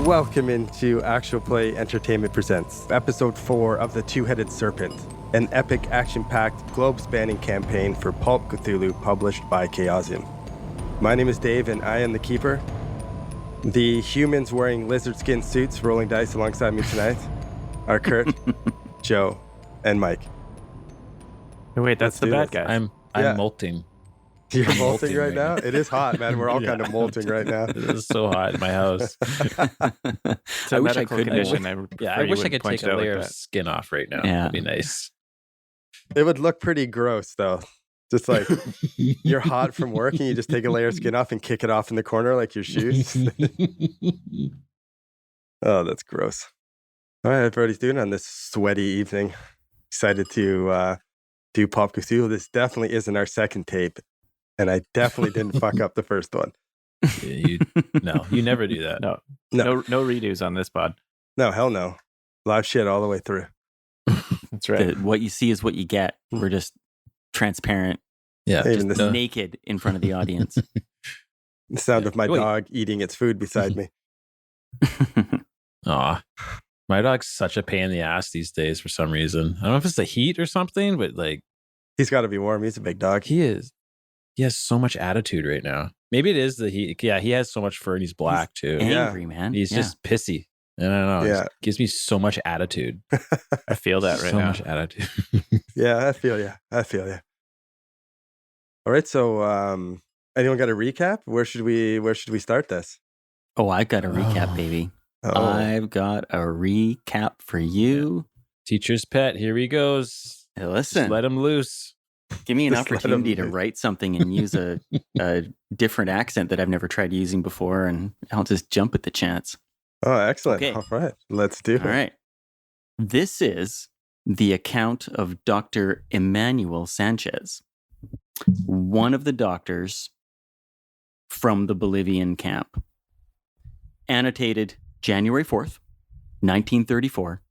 Welcome into Actual Play Entertainment Presents Episode 4 of The Two-Headed Serpent, an epic action-packed, globe-spanning campaign for Pulp Cthulhu published by Chaosium. My name is Dave, and I am the Keeper. The humans wearing lizard skin suits rolling dice alongside me tonight are Kurt, Joe, and Mike. Oh, wait, that's the bad guy. I'm molting. You're molting right now? It is hot, man. We're all kind of molting right now. It is so hot in my house. It's a medical condition. I wish I could take a layer of skin off right now. Yeah. That'd be nice. It would look pretty gross, though. Just like you're hot from work and you just take a layer of skin off and kick it off in the corner like your shoes. Oh, that's gross. All right, everybody's doing on this sweaty evening. Excited to do Pop Cthulhu. This definitely isn't our second tape, and I definitely didn't fuck up the first one. You never do that. No redos on this pod. No, hell no. Live shit all the way through. That's right. What you see is what you get. We're just transparent, Yeah, Even just this, naked in front of the audience. the sound of my dog eating its food beside me. Aw. My dog's such a pain in the ass these days for some reason. I don't know if it's the heat or something, but like He's got to be warm. He's a big dog. he has so much attitude right now. Maybe it is the heat. Yeah, he has so much fur and he's black too. Angry, man. He's just pissy. I don't know. Yeah. It gives me so much attitude. I feel that right so now. much attitude. Yeah, I feel you. All right, so anyone got a recap? Where should we start this? Oh, I got a recap, baby. Oh, I've got a recap for you. Teacher's pet. Here he goes. Hey, Just listen, let him loose. give me an just let opportunity him- to write something and use a different accent that I've never tried using before, and I'll just jump at the chance. oh, excellent. Okay. All right, let's do it. All right. This is the account of Dr. Emmanuel Sanchez, one of the doctors from the Bolivian camp. Annotated January 4th, 1934,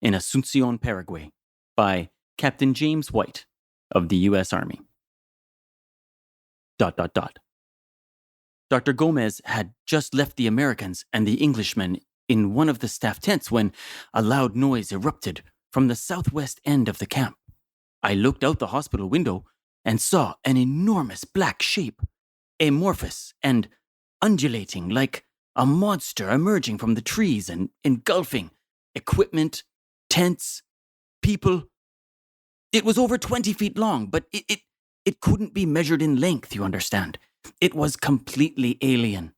in Asuncion, Paraguay, by Captain James White of the U.S. Army. ... Dr. Gomez had just left the Americans and the Englishmen in one of the staff tents when a loud noise erupted from the southwest end of the camp. I looked out the hospital window and saw an enormous black shape, amorphous and undulating like a monster emerging from the trees and engulfing equipment, tents, people. It was over 20 feet long, but it couldn't be measured in length, you understand. It was completely alien.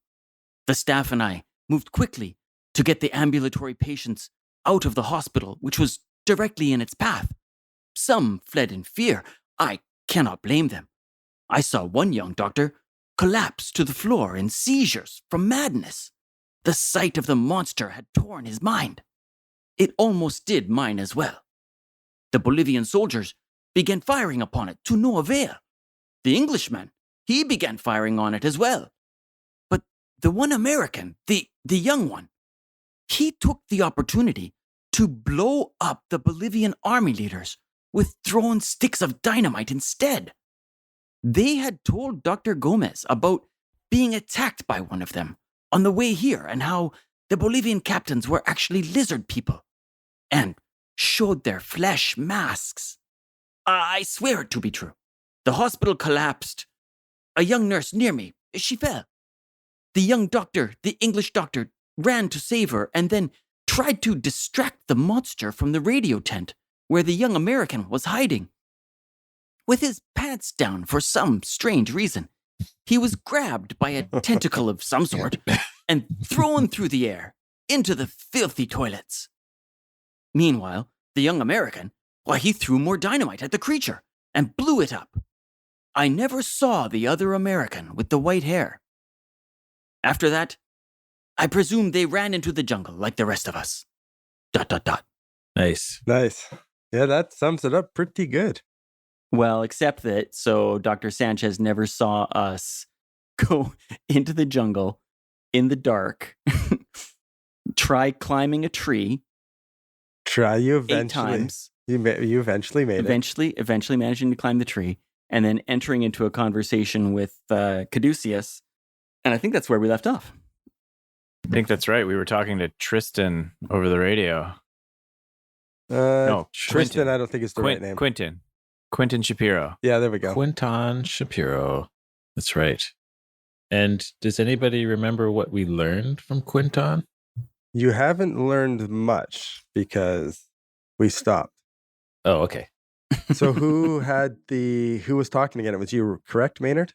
The staff and I moved quickly to get the ambulatory patients out of the hospital, which was directly in its path. Some fled in fear. I cannot blame them. I saw one young doctor collapse to the floor in seizures from madness. The sight of the monster had torn his mind. It almost did mine as well. The Bolivian soldiers began firing upon it to no avail. The Englishman, he began firing on it as well. But the one American, the young one, he took the opportunity to blow up the Bolivian army leaders with thrown sticks of dynamite instead. They had told Dr. Gomez about being attacked by one of them on the way here and how the Bolivian captains were actually lizard people and showed their flesh masks. I swear it to be true. The hospital collapsed. A young nurse near me, she fell. The young doctor, the English doctor, ran to save her and then tried to distract the monster from the radio tent where the young American was hiding. With his pants down for some strange reason, he was grabbed by a tentacle of some sort and thrown through the air into the filthy toilets. Meanwhile, the young American, he threw more dynamite at the creature and blew it up. I never saw the other American with the white hair. After that, I presume they ran into the jungle like the rest of us. ... Nice. Nice. Yeah, that sums it up pretty good. Well, except that, so Dr. Sanchez never saw us go into the jungle in the dark, try climbing a tree Try you 8 eventually. times, You eventually made it. eventually managing to climb the tree, and then entering into a conversation with Caduceus. And I think that's where we left off. I think that's right. We were talking to Tristan over the radio. No, Tristan, Quentin. I don't think it's the right name. Quentin Shapiro. Yeah, there we go. Quinton Shapiro. That's right. And does anybody remember what we learned from Quinton? You haven't learned much because we stopped. Oh, okay. So who was talking again? It was you, correct, Maynard?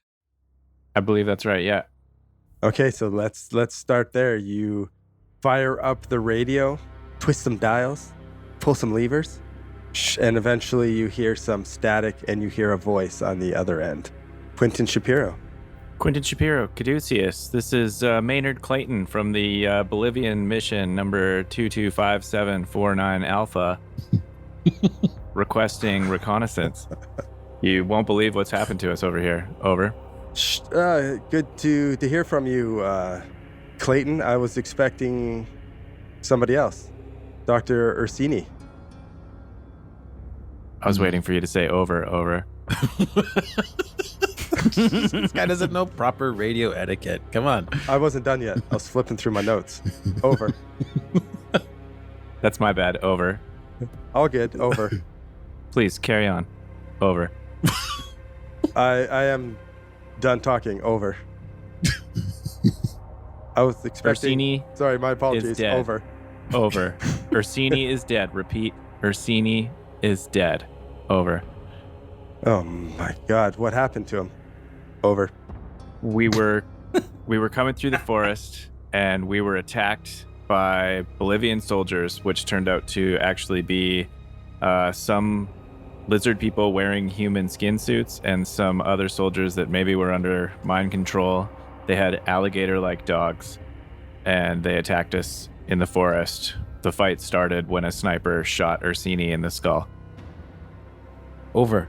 I believe that's right. Yeah. Okay, so let's start there. You fire up the radio, twist some dials, pull some levers, and eventually you hear some static and you hear a voice on the other end. Quentin Shapiro, Caduceus. This is Maynard Clayton from the Bolivian mission number 225749 Alpha, requesting reconnaissance. You won't believe what's happened to us over here. Over. Good to hear from you, Clayton. I was expecting somebody else, Dr. Ursini. I was waiting for you to say over. This guy doesn't know proper radio etiquette. Come on. I wasn't done yet. I was flipping through my notes. Over. That's my bad. Over. All good. Over. Please carry on. Over. I am done talking. Over. I was expecting. Ursini. Sorry, my apologies. Is dead. Over. Ursini is dead. Repeat. Ursini is dead. Over. Oh my God! What happened to him? Over. We were coming through the forest and we were attacked by Bolivian soldiers, which turned out to actually be some lizard people wearing human skin suits and some other soldiers that maybe were under mind control. They had alligator-like dogs and they attacked us in the forest. The fight started when a sniper shot Ursini in the skull. Over.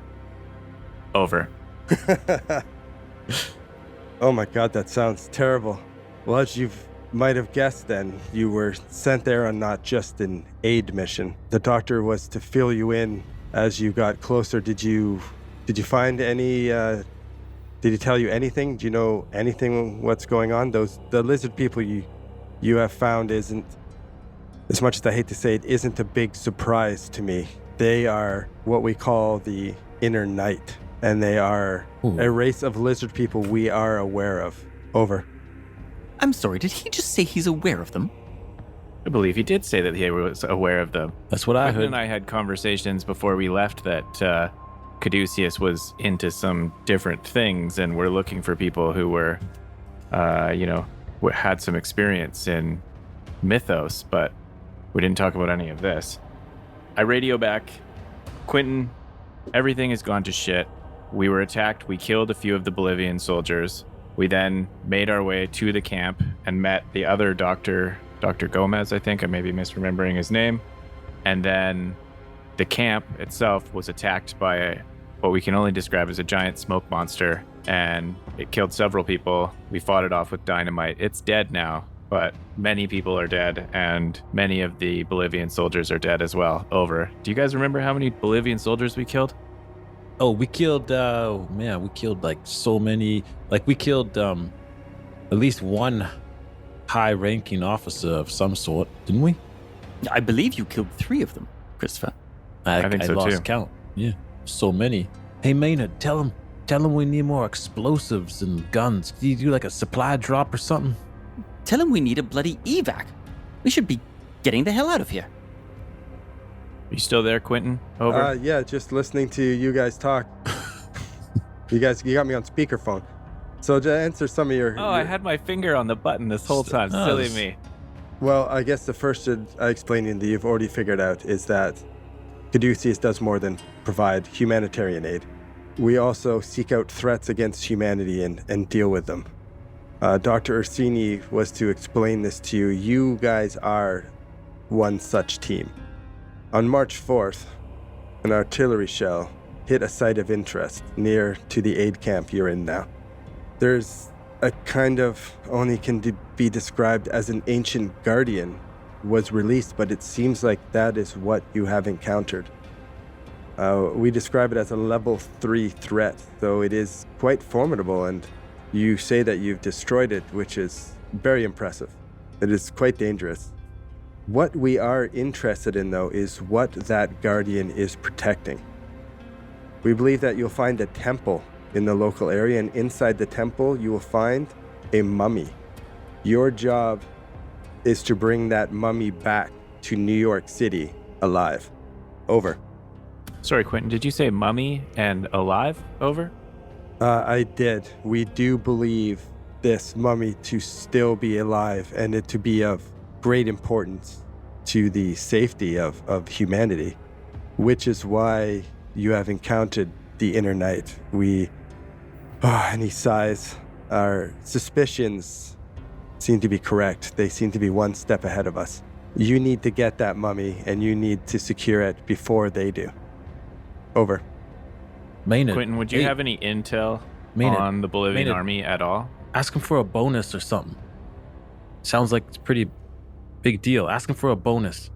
Oh my God, that sounds terrible. Well, as you might have guessed then, you were sent there on not just an aid mission. The doctor was to fill you in as you got closer. Did you find any, did he tell you anything? Do you know anything what's going on? The lizard people you have found isn't, as much as I hate to say it, isn't a big surprise to me. They are what we call the Inner Night, and they are a race of lizard people we are aware of. Over. I'm sorry, did he just say he's aware of them? I believe he did say that he was aware of them. That's what I heard. And I had conversations before we left that Caduceus was into some different things, and we're looking for people who were, had some experience in mythos, but we didn't talk about any of this. I radio back, Quentin, everything has gone to shit. We were attacked. We killed a few of the Bolivian soldiers. We then made our way to the camp and met the other Dr. Gomez, I think. I may be misremembering his name. And then the camp itself was attacked by what we can only describe as a giant smoke monster. And it killed several people. We fought it off with dynamite. It's dead now, but many people are dead. And many of the Bolivian soldiers are dead as well. Over. Do you guys remember how many Bolivian soldiers we killed? Oh, we killed, we killed like so many. Like we killed at least one high-ranking officer of some sort, didn't we? I believe you killed 3 of them, Christopher. I think so lost too. Count. Yeah, so many. Hey, Maynard, tell him we need more explosives and guns. Do you do like a supply drop or something? Tell him we need a bloody evac. We should be getting the hell out of here. You still there, Quentin? Over. Yeah, just listening to you guys talk. You got me on speakerphone. So to answer some of your... I had my finger on the button this whole time. Silly me. Well, I guess the first explaining that you've already figured out is that Caduceus does more than provide humanitarian aid. We also seek out threats against humanity and deal with them. Dr. Ursini was to explain this to you. You guys are one such team. On March 4th, an artillery shell hit a site of interest near to the aid camp you're in now. There's a kind of only can be described as an ancient guardian was released, but it seems like that is what you have encountered. We describe it as a level 3 threat, though it is quite formidable, and you say that you've destroyed it, which is very impressive. It is quite dangerous. What we are interested in, though, is what that guardian is protecting. We believe that you'll find a temple in the local area, and inside the temple, you will find a mummy. Your job is to bring that mummy back to New York City alive. Over. Sorry, Quentin, did you say mummy and alive? Over? I did. We do believe this mummy to still be alive and it to be of great importance to the safety of humanity, which is why you have encountered the inner night. And he sighs. Our suspicions seem to be correct. They seem to be one step ahead of us. You need to get that mummy and you need to secure it before they do. Over. Maynard. Quentin, would you have any intel Maynard, on the Bolivian Maynard. army at all? Ask him for a bonus or something. Sounds like it's a pretty big deal. Ask him for a bonus.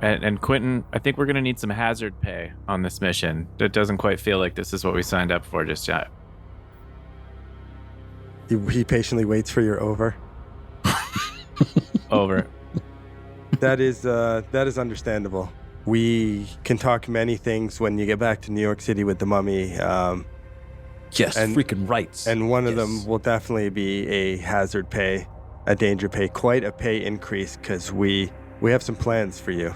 And Quentin, I think we're going to need some hazard pay on this mission. It doesn't quite feel like this is what we signed up for just yet. He patiently waits for your over. Over. That is understandable. We can talk many things when you get back to New York City with the mummy. Yes, freaking rights. And one of them will definitely be a hazard pay, a danger pay, quite a pay increase, because we have some plans for you.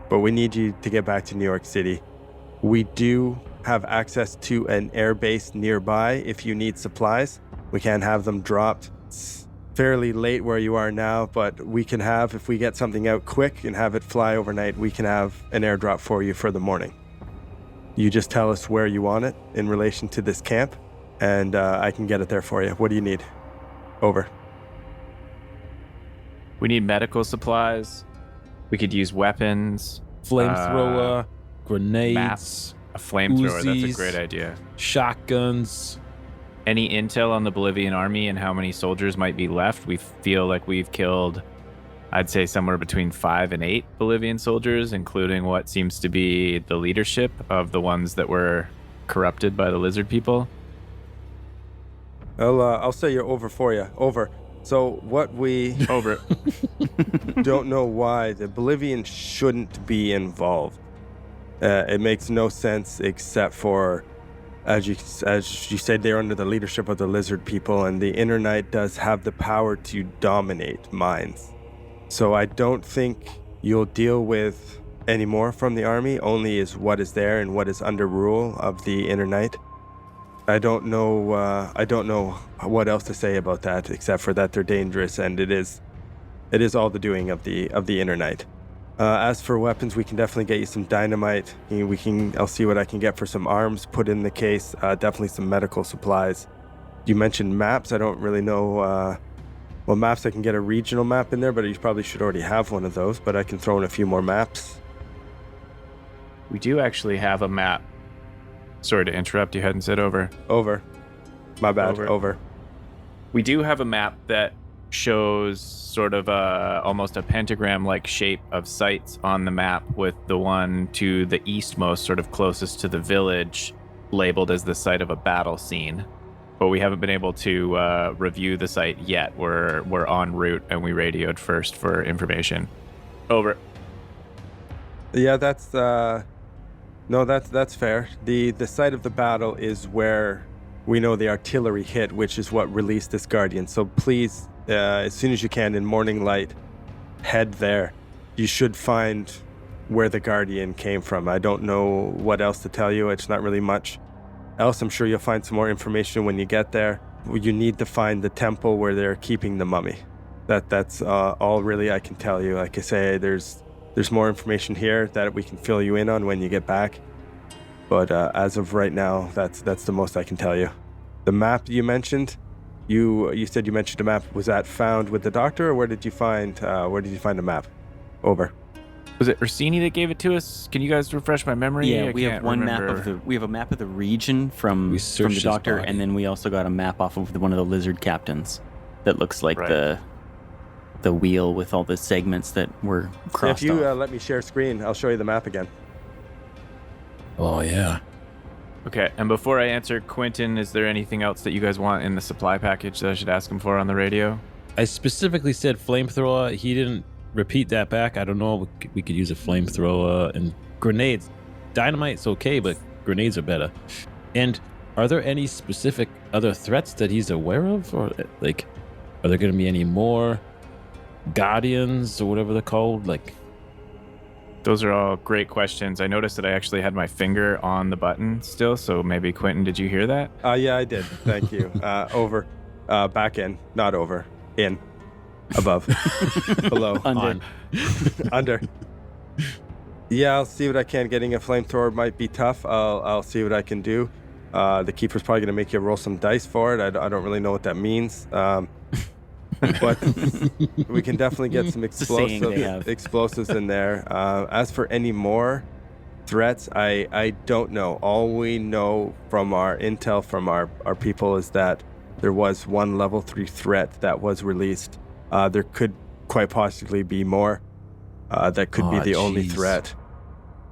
But we need you to get back to New York City. We do have access to an air base nearby if you need supplies. We can't have them dropped. It's fairly late where you are now, but we can have, if we get something out quick and have it fly overnight, we can have an airdrop for you for the morning. You just tell us where you want it in relation to this camp, and I can get it there for you. What do you need? Over. We need medical supplies. We could use weapons. Flamethrower, grenades, Maps. A flamethrower, that's a Uzis. great idea. shotguns. Any intel on the Bolivian army and how many soldiers might be left? We feel like we've killed, I'd say, somewhere between 5 and 8 Bolivian soldiers, including what seems to be the leadership of the ones that were corrupted by the lizard people. I'll say you're over for you. Over. So what we Over. don't know why the Bolivians shouldn't be involved. It makes no sense except for, as you said, they're under the leadership of the lizard people, and the Inner Night does have the power to dominate minds. So I don't think you'll deal with any more from the army. Only is what is there and what is under rule of the Inner Night. I don't know what else to say about that except for that they're dangerous, and it is all the doing of the Inner Night. As for weapons, we can definitely get you some dynamite. I'll see what I can get for some arms put in the case. Definitely some medical supplies. You mentioned maps. I don't really know. Maps, I can get a regional map in there, but you probably should already have one of those. But I can throw in a few more maps. We do actually have a map. Sorry to interrupt. You hadn't said over. Over. My bad. Over. We do have a map that shows sort of almost a pentagram-like shape of sites on the map, with the one to the eastmost, sort of closest to the village, labeled as the site of a battle scene. But we haven't been able to review the site yet. We're en route, and we radioed first for information. Over. Yeah, that's fair. The site of the battle is where we know the artillery hit, which is what released this guardian. So please, as soon as you can, in morning light, head there. You should find where the guardian came from. I don't know what else to tell you. It's not really much else. I'm sure you'll find some more information when you get there. You need to find the temple where they're keeping the mummy. That's all really I can tell you. Like I say, there's more information here that we can fill you in on when you get back. But as of right now, that's the most I can tell you. The map you mentioned, you said you mentioned a map. Was that found with the doctor, or where did you find a map? Over. Was it Ursini that gave it to us? Can you guys refresh my memory? Yeah, I we have can't one remember. we have a map of the region from the doctor, and then we also got a map off of one of the lizard captains that looks like the wheel with all the segments that were crossed If you off. let me share screen, I'll show you the map again. Oh, yeah. Okay, and before I answer, Quentin, is there anything else that you guys want in the supply package that I should ask him for on the radio? I specifically said flamethrower. He didn't repeat that back. I don't know. We could use a flamethrower and grenades. Dynamite's okay, but grenades are better. And are there any specific other threats that he's aware of? Or, like, are there going to be any more guardians or whatever they're called? Like, Those are all great questions. I noticed that I actually had my finger on the button still, so maybe Quentin, did you hear that? Yeah, I did. Thank you. Over. Back in. Not over. In. Above. Below. Under. Under. Yeah, I'll see what I can. Getting a flamethrower might be tough. I'll see what I can do. The keeper's probably going to make you roll some dice for it. I don't really know what that means. But we can definitely get some explosives in there. As for any more threats, I don't know. All we know from our intel from our people is that there was one level 3 threat that was released. There could quite possibly be more. That could be the only threat.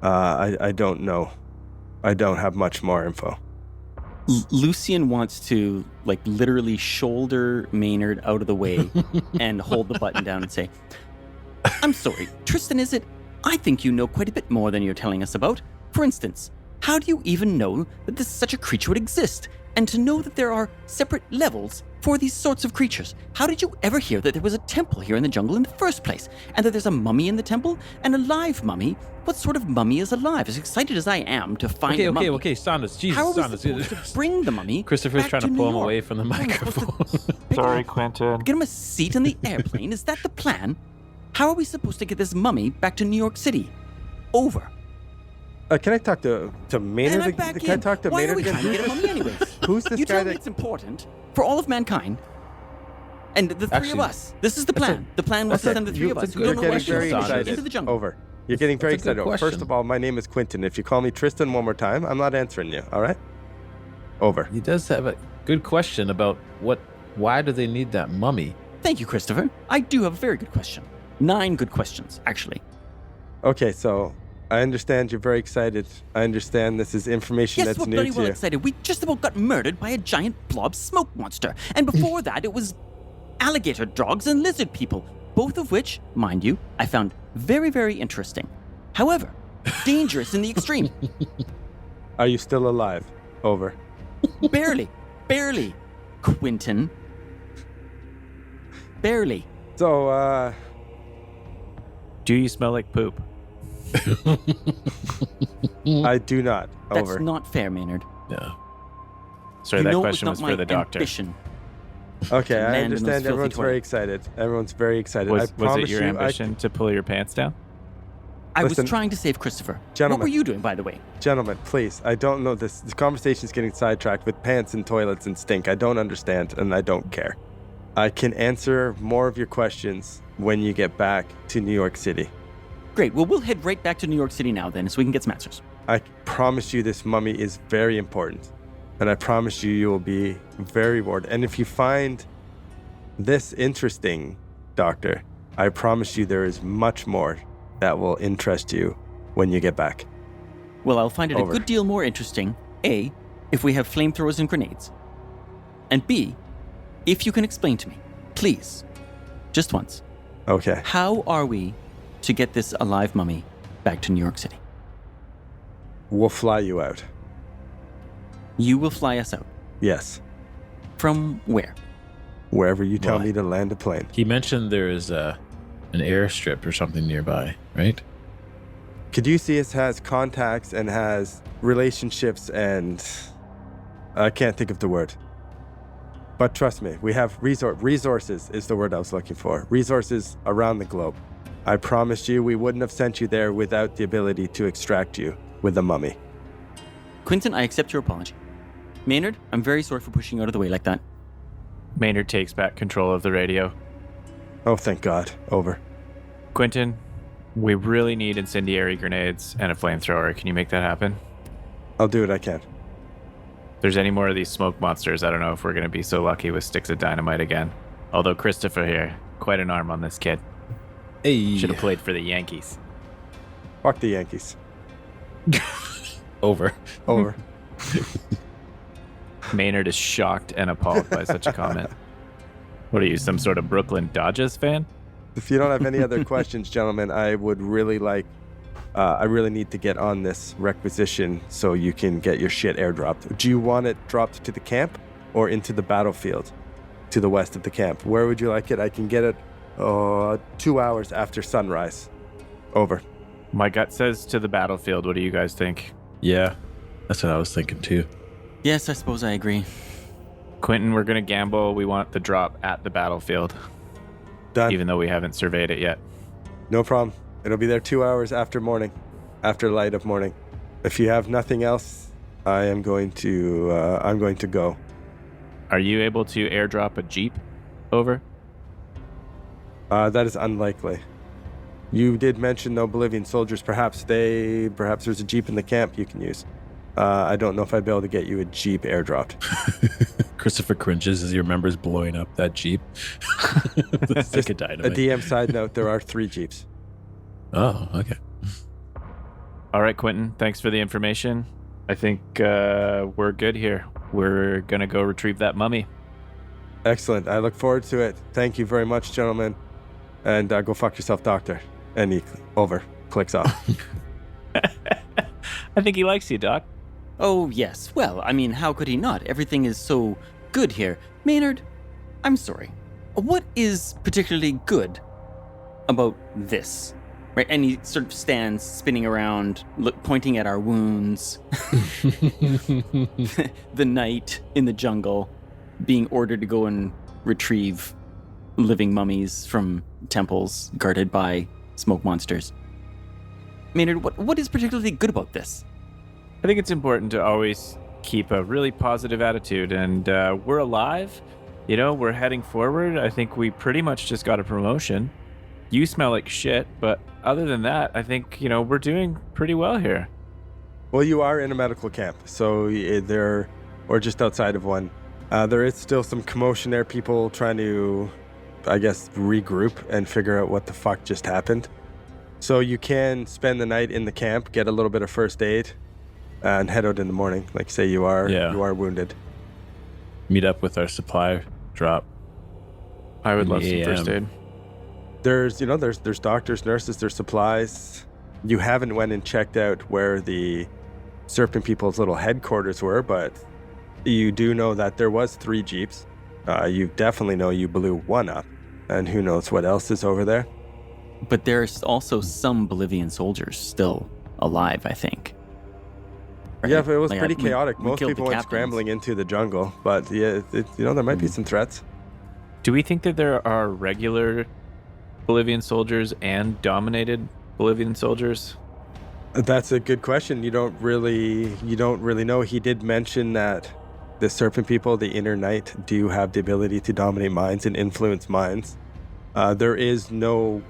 I don't know. I don't have much more info. Lucian wants to, like, literally shoulder Maynard out of the way and hold the button down and say, I'm sorry, Tristan, is it? I think you know quite a bit more than you're telling us about. For instance, how do you even know that such a creature would exist? And to know that there are separate levels for these sorts of creatures. How did you ever hear that there was a temple here in the jungle in the first place? And that there's a mummy in the temple? An alive mummy? What sort of mummy is alive? As excited as I am to find a mummy. Okay, Saunders. Jesus, how are we Saunders. supposed to bring the mummy Christopher's back trying to New pull him York? away from the microphone. Sorry, Quentin. Get him a seat in the airplane? Is that the plan? How are we supposed to get this mummy back to New York City? Over. Can I talk to Maynard? And I'm back Can I in. talk to Why Maynard are we again? trying to get a mummy anyways? Who's this You guy tell me that... it's important for all of mankind. And the three of Actually, us. This is the plan. The plan was to send the three of us who You're don't know where getting she very is excited. into the jungle. Over. You're getting very That's a good excited. First question. of all, my name is Quentin. If you call me Tristan one more time, I'm not answering you. All right? Over. He does have a good question about why do they need that mummy? Thank you, Christopher. I do have a very good question. 9 good questions, actually. Okay, so I understand you're very excited. I understand this is information Yes, that's we're new very to well you. excited. We just about got murdered by a giant blob smoke monster. And before that, it was alligator dogs and lizard people, both of which, mind you, I found very, very interesting. However, dangerous in the extreme. Are you still alive? Over. Barely. Quentin. Barely. So, Do you smell like poop? I do not. That's Over. not fair, Maynard. Yeah. Sorry, You that know it question not was my for the doctor. ambition. Okay, to I land in those understand. filthy Everyone's very toilets. excited. Everyone's very excited. I Was promise it your you, ambition to pull your pants down? I Listen, was trying to save Christopher. What gentlemen. were you doing, by the way? Gentlemen, please. I don't know this. The conversation's getting sidetracked with pants and toilets and stink. I don't understand, and I don't care. I can answer more of your questions when you get back to New York City. Great. Well, we'll head right back to New York City now, then, so we can get some answers. I promise you this mummy is very important. And I promise you will be very rewarded. And if you find this interesting, Doctor, I promise you there is much more that will interest you when you get back. Well, I'll find it Over. a good deal more interesting, A, if we have flamethrowers and grenades, and B, if you can explain to me, please, just once, Okay. how are we to get this alive mummy back to New York City? We'll fly you out. You will fly us out. Yes. From where? Wherever you tell Why? me to land a plane. He mentioned there is an airstrip or something nearby, right? Caduceus has contacts and has relationships and I can't think of the word. But trust me, we have resources is the word I was looking for. Resources around the globe. I promised you we wouldn't have sent you there without the ability to extract you with the mummy. Quentin, I accept your apology. Maynard, I'm very sorry for pushing you out of the way like that. Maynard takes back control of the radio. Oh, thank God. Over. Quentin, we really need incendiary grenades and a flamethrower. Can you make that happen? I'll do what I can. If there's any more of these smoke monsters, I don't know if we're going to be so lucky with sticks of dynamite again. Although Christopher here, quite an arm on this kid. Hey. Should have played for the Yankees. Fuck the Yankees. Over. Over. Maynard is shocked and appalled by such a comment. What are you, some sort of Brooklyn Dodgers fan? If you don't have any other questions, gentlemen, I would really like. I really need to get on this requisition so you can get your shit airdropped. Do you want it dropped to the camp or into the battlefield to the west of the camp? Where would you like it? I can get it 2 hours after sunrise. Over. My gut says to the battlefield. What do you guys think? Yeah, that's what I was thinking too. Yes, I suppose I agree. Quentin, we're going to gamble. We want the drop at the battlefield, Done. even though we haven't surveyed it yet. No problem. It'll be there 2 hours after morning, after light of morning. If you have nothing else, I'm going to go. Are you able to airdrop a Jeep over? That is unlikely. You did mention no Bolivian soldiers. Perhaps there's a Jeep in the camp you can use. I don't know if I'd be able to get you a Jeep airdropped. Christopher cringes as he remembers blowing up that Jeep. That's like a A dynamite. DM side note, there are 3 Jeeps. Oh, okay. All right, Quentin, thanks for the information. I think we're good here. We're going to go retrieve that mummy. Excellent. I look forward to it. Thank you very much, gentlemen. And go fuck yourself, doctor. And he clicks off. I think he likes you, Doc. Oh, yes. Well, I mean, how could he not? Everything is so good here. Maynard, I'm sorry. What is particularly good about this? Right? And he sort of stands spinning around, pointing at our wounds. The night in the jungle, being ordered to go and retrieve living mummies from temples guarded by smoke monsters. Maynard, what is particularly good about this? I think it's important to always keep a really positive attitude, and we're alive. You know, we're heading forward. I think we pretty much just got a promotion. You smell like shit, but other than that, I think, you know, we're doing pretty well here. Well, you are in a medical camp, so or just outside of one. There is still some commotion there, people trying to, I guess, regroup and figure out what the fuck just happened. So you can spend the night in the camp, get a little bit of first aid, and head out in the morning. Like, say you are wounded. Meet up with our supply drop. I would love some Yeah. first aid. There's doctors, nurses, there's supplies. You haven't went and checked out where the Serpent people's little headquarters were, but you do know that there was 3 Jeeps. You definitely know you blew one up, and who knows what else is over there. But there's also some Bolivian soldiers still alive, I think. Right? Yeah, but it was Like, pretty chaotic. we Most killed people the went captains. scrambling into the jungle, but yeah, there might be some threats. Do we think that there are regular Bolivian soldiers and dominated Bolivian soldiers? That's a good question. You don't really know. He did mention that the Serpent people, the Inner Knight, do have the ability to dominate minds and influence minds. There is no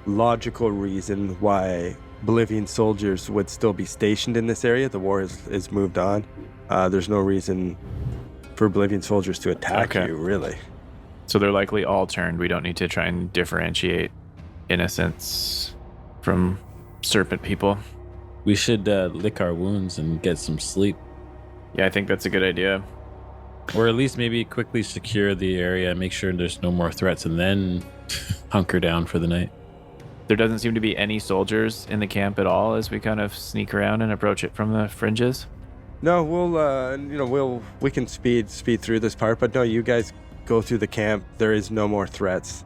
logical reason why Bolivian soldiers would still be stationed in this area. The war is moved on. There's no reason for Bolivian soldiers to attack Okay. you, really. So they're likely all turned. We don't need to try and differentiate innocents from Serpent people. We should lick our wounds and get some sleep. Yeah, I think that's a good idea. Or at least maybe quickly secure the area, make sure there's no more threats, and then hunker down for the night. There doesn't seem to be any soldiers in the camp at all as we kind of sneak around and approach it from the fringes. No, we can speed through this part, but no, you guys go through the camp. There is no more threats.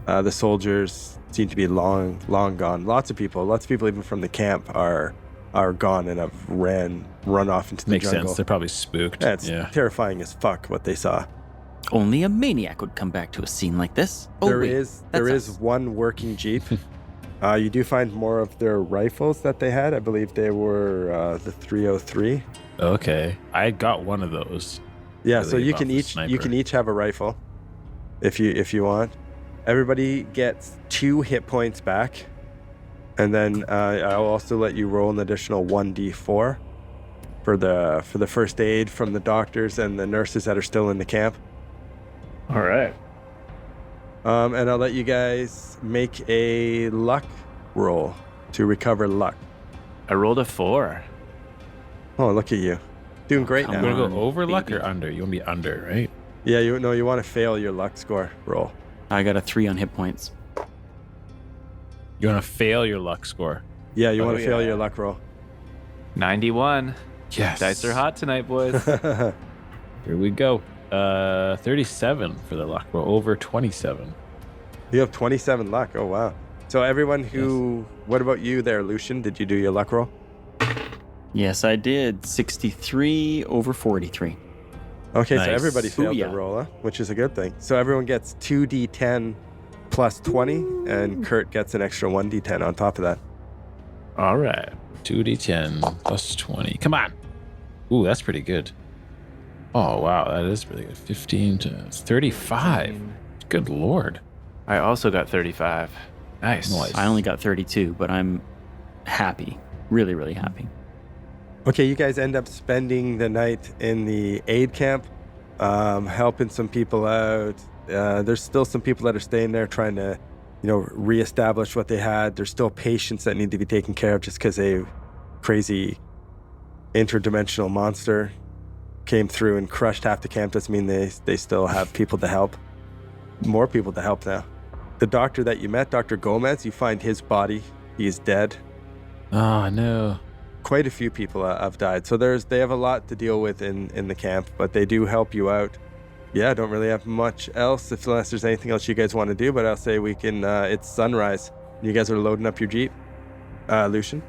The soldiers seem to be long gone. Lots of people even from the camp are gone and have run off into the Makes jungle. sense. They're probably spooked. That's Yeah. terrifying as fuck what they saw. Only a maniac would come back to a scene like this. Oh, There wait, is that's us. one working Jeep. You do find more of their rifles that they had. I believe they were the 303. Okay. I got one of those. Yeah, Really so you off can the each sniper. have a rifle if you want. Everybody gets 2 hit points back, and then I'll also let you roll an additional 1d4 for the first aid from the doctors and the nurses that are still in the camp. All right. And I'll let you guys make a luck roll to recover luck. I rolled a 4. Oh, look at you. Doing great come now. You want to on, go over luck baby. or under? You want to be under, right? Yeah, you want to fail your luck score roll. I got a 3 on hit points. You want to fail your luck score. Yeah, you Oh, want to fail yeah. your luck roll. 91. Yes. Dice are hot tonight, boys. Here we go. 37 for the luck roll. Over 27. You have 27 luck. Oh, wow. So everyone who... What about you there, Lucian? Did you do your luck roll? Yes, I did. 63 over 43. Okay, so Nice. everybody failed Booyah. the roll, huh? Which is a good thing. So everyone gets 2d10 plus 20, and Kurt gets an extra 1d10 on top of that. All right. 2d10 plus 20. Come on. Ooh, that's pretty good. Oh, wow. That is pretty good. 15 to 35. Good Lord. I also got 35. Nice. Nice. I only got 32, but I'm happy. Really, really happy. Okay, you guys end up spending the night in the aid camp, helping some people out. There's still some people that are staying there trying to, reestablish what they had. There's still patients that need to be taken care of just because a crazy interdimensional monster came through and crushed half the camp. Doesn't mean they still have people to help. More people to help now. The doctor that you met, Dr. Gomez, you find his body. He is dead. Oh, no. Quite a few people have died. So they have a lot to deal with in the camp, but they do help you out. Yeah, I don't really have much else unless there's anything else you guys want to do, but I'll say we can, it's sunrise. You guys are loading up your Jeep. Lucian?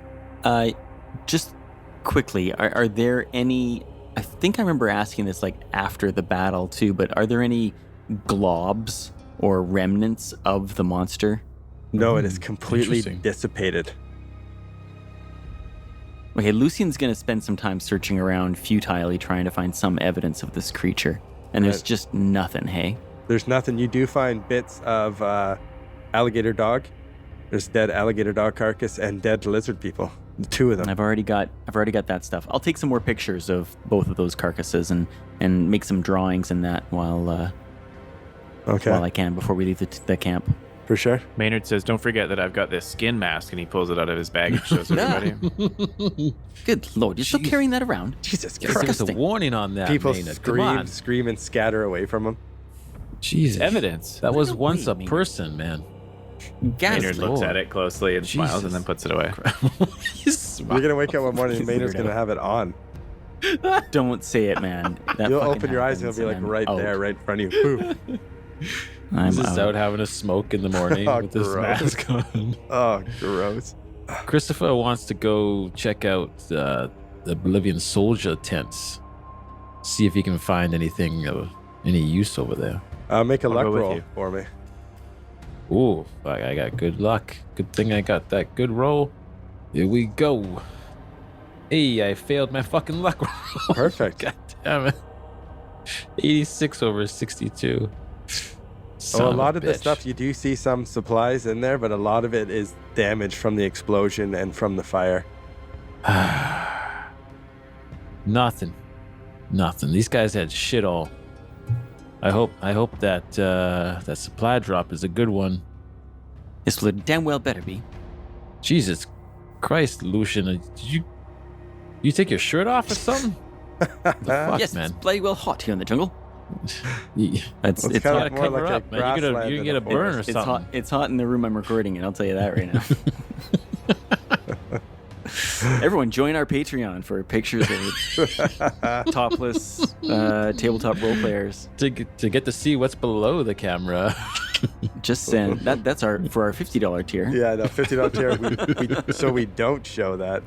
Just quickly, are there any... I think I remember asking this like after the battle too, but are there any globs or remnants of the monster? No, it is completely Interesting. dissipated. Okay, Lucian's going to spend some time searching around futilely trying to find some evidence of this creature. And there's Right. just nothing, hey? There's nothing. You do find bits of alligator dog. There's dead alligator dog carcass and dead lizard people. The two of them. I've already got that stuff. I'll take some more pictures of both of those carcasses and make some drawings in that while Okay, I can before we leave the camp. for sure. Maynard says, don't forget that I've got this skin mask, and he pulls it out of his bag and shows everybody. Good Lord, you're still Jeez. carrying that around? Jesus Give us a Disgusting. warning on that, People Maynard. Come on. scream and scatter away from him. Jesus. Evidence. That was No once way, a Maynard. person, man. Ghastly. Maynard looks Lord. at it closely and smiles and then puts it away. You're gonna wake up one morning and Maynard's gonna have it on. Don't say it, man. That You'll fucking open your eyes and happens, it'll be like I'm right out. there, right in front of you. Boom. I'm He's just out. out having a smoke in the morning Oh, with his gross. mask on. Oh, gross. Christopher wants to go check out the Bolivian soldier tents. See if he can find anything of any use over there. Make a I'll luck go with roll you. for me. Ooh, I got good luck. Good thing I got that good roll. Here we go. Hey, I failed my fucking luck roll. Perfect. God damn it. 86 over 62. So a lot of the stuff, you do see some supplies in there, but a lot of it is damage from the explosion and from the fire. Nothing. These guys had shit all. I hope that that supply drop is a good one. This would damn well better be. Jesus Christ, Lucian, did you take your shirt off or something? The fuck, Yes, man. it's bloody well hot here in the jungle. You It's It's it's kinda hot. gotta cover more like a up, man. You're grassland gonna than get a a burn or It's something. hot. It's hot in the room I'm recording in. I'll tell you that right now. Everyone, join our Patreon for pictures of topless tabletop role players. To get to see what's below the camera. Just send that's our $50 tier. Yeah, no, $50 tier. So we don't show that.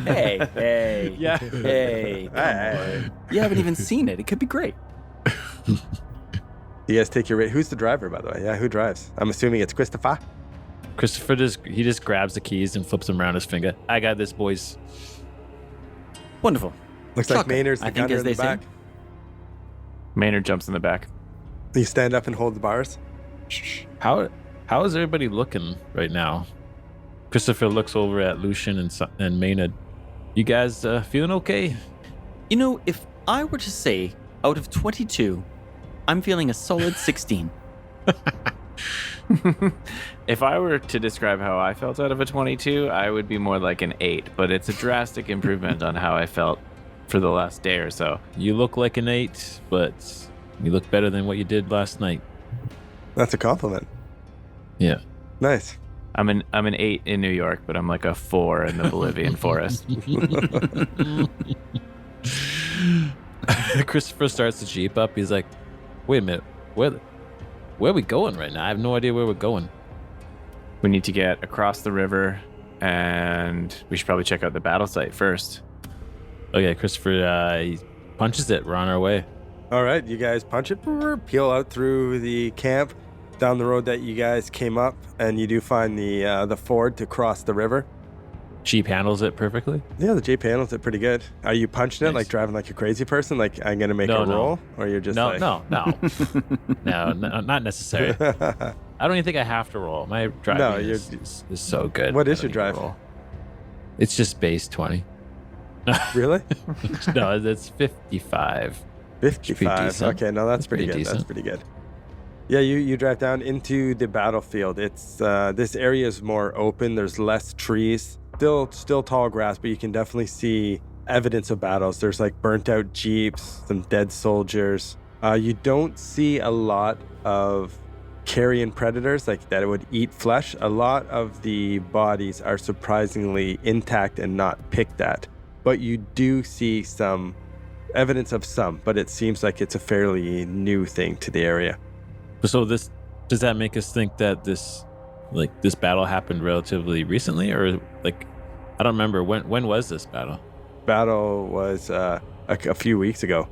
Hey, Yeah. hey. Hey. You haven't even seen it. It could be great. You guys take your rate. Who's the driver, by the way? Yeah, who drives? I'm assuming it's Christopher. Christopher just grabs the keys and flips them around his finger. I got this, boys. Wonderful. Looks like Shotgun, Maynard's the I think, gunner as in the they say. back. Maynard jumps in the back. You stand up and hold the bars. How is everybody looking right now? Christopher looks over at Lucian and Maynard. You guys feeling okay? You know, if I were to say out of 22, I'm feeling a solid 16. If I were to describe how I felt out of a 22, I would be more like an 8, but it's a drastic improvement on how I felt for the last day or so. You look like an 8, but you look better than what you did last night. That's a compliment. Yeah. Nice. I'm an 8 in New York, but I'm like a 4 in the Bolivian forest. Christopher starts the Jeep up. He's like, wait a minute. Where are we going right now? I have no idea where we're going. We need to get across the river, and we should probably check out the battle site first. Okay, Christopher, he punches it. We're on our way. All right, you guys punch it, peel out through the camp, down the road that you guys came up, and you do find the ford to cross the river. Jeep handles it perfectly. Yeah, the Jeep handles it pretty good. Are you punching it, Nice. like driving like a crazy person? Like, I'm going to make No, a no. roll? Or you're just No, like... no, not necessary. I don't even think I have to roll. My driving is so good. What I is don't your need to drive? roll. It's just base 20. Really? No, it's 55. 55. decent. Okay, no, that's pretty pretty good. That's decent. pretty good. Yeah, you drive down into the battlefield. It's this area is more open. There's less trees. Still tall grass, but you can definitely see evidence of battles. There's like burnt out jeeps, some dead soldiers. You don't see a lot of carrion predators like that would eat flesh. A lot of the bodies are surprisingly intact and not picked at, but you do see some evidence of some, but it seems like it's a fairly new thing to the area. So does that make us think that this battle happened relatively recently, or like I don't remember when was this battle? Battle was a few weeks ago.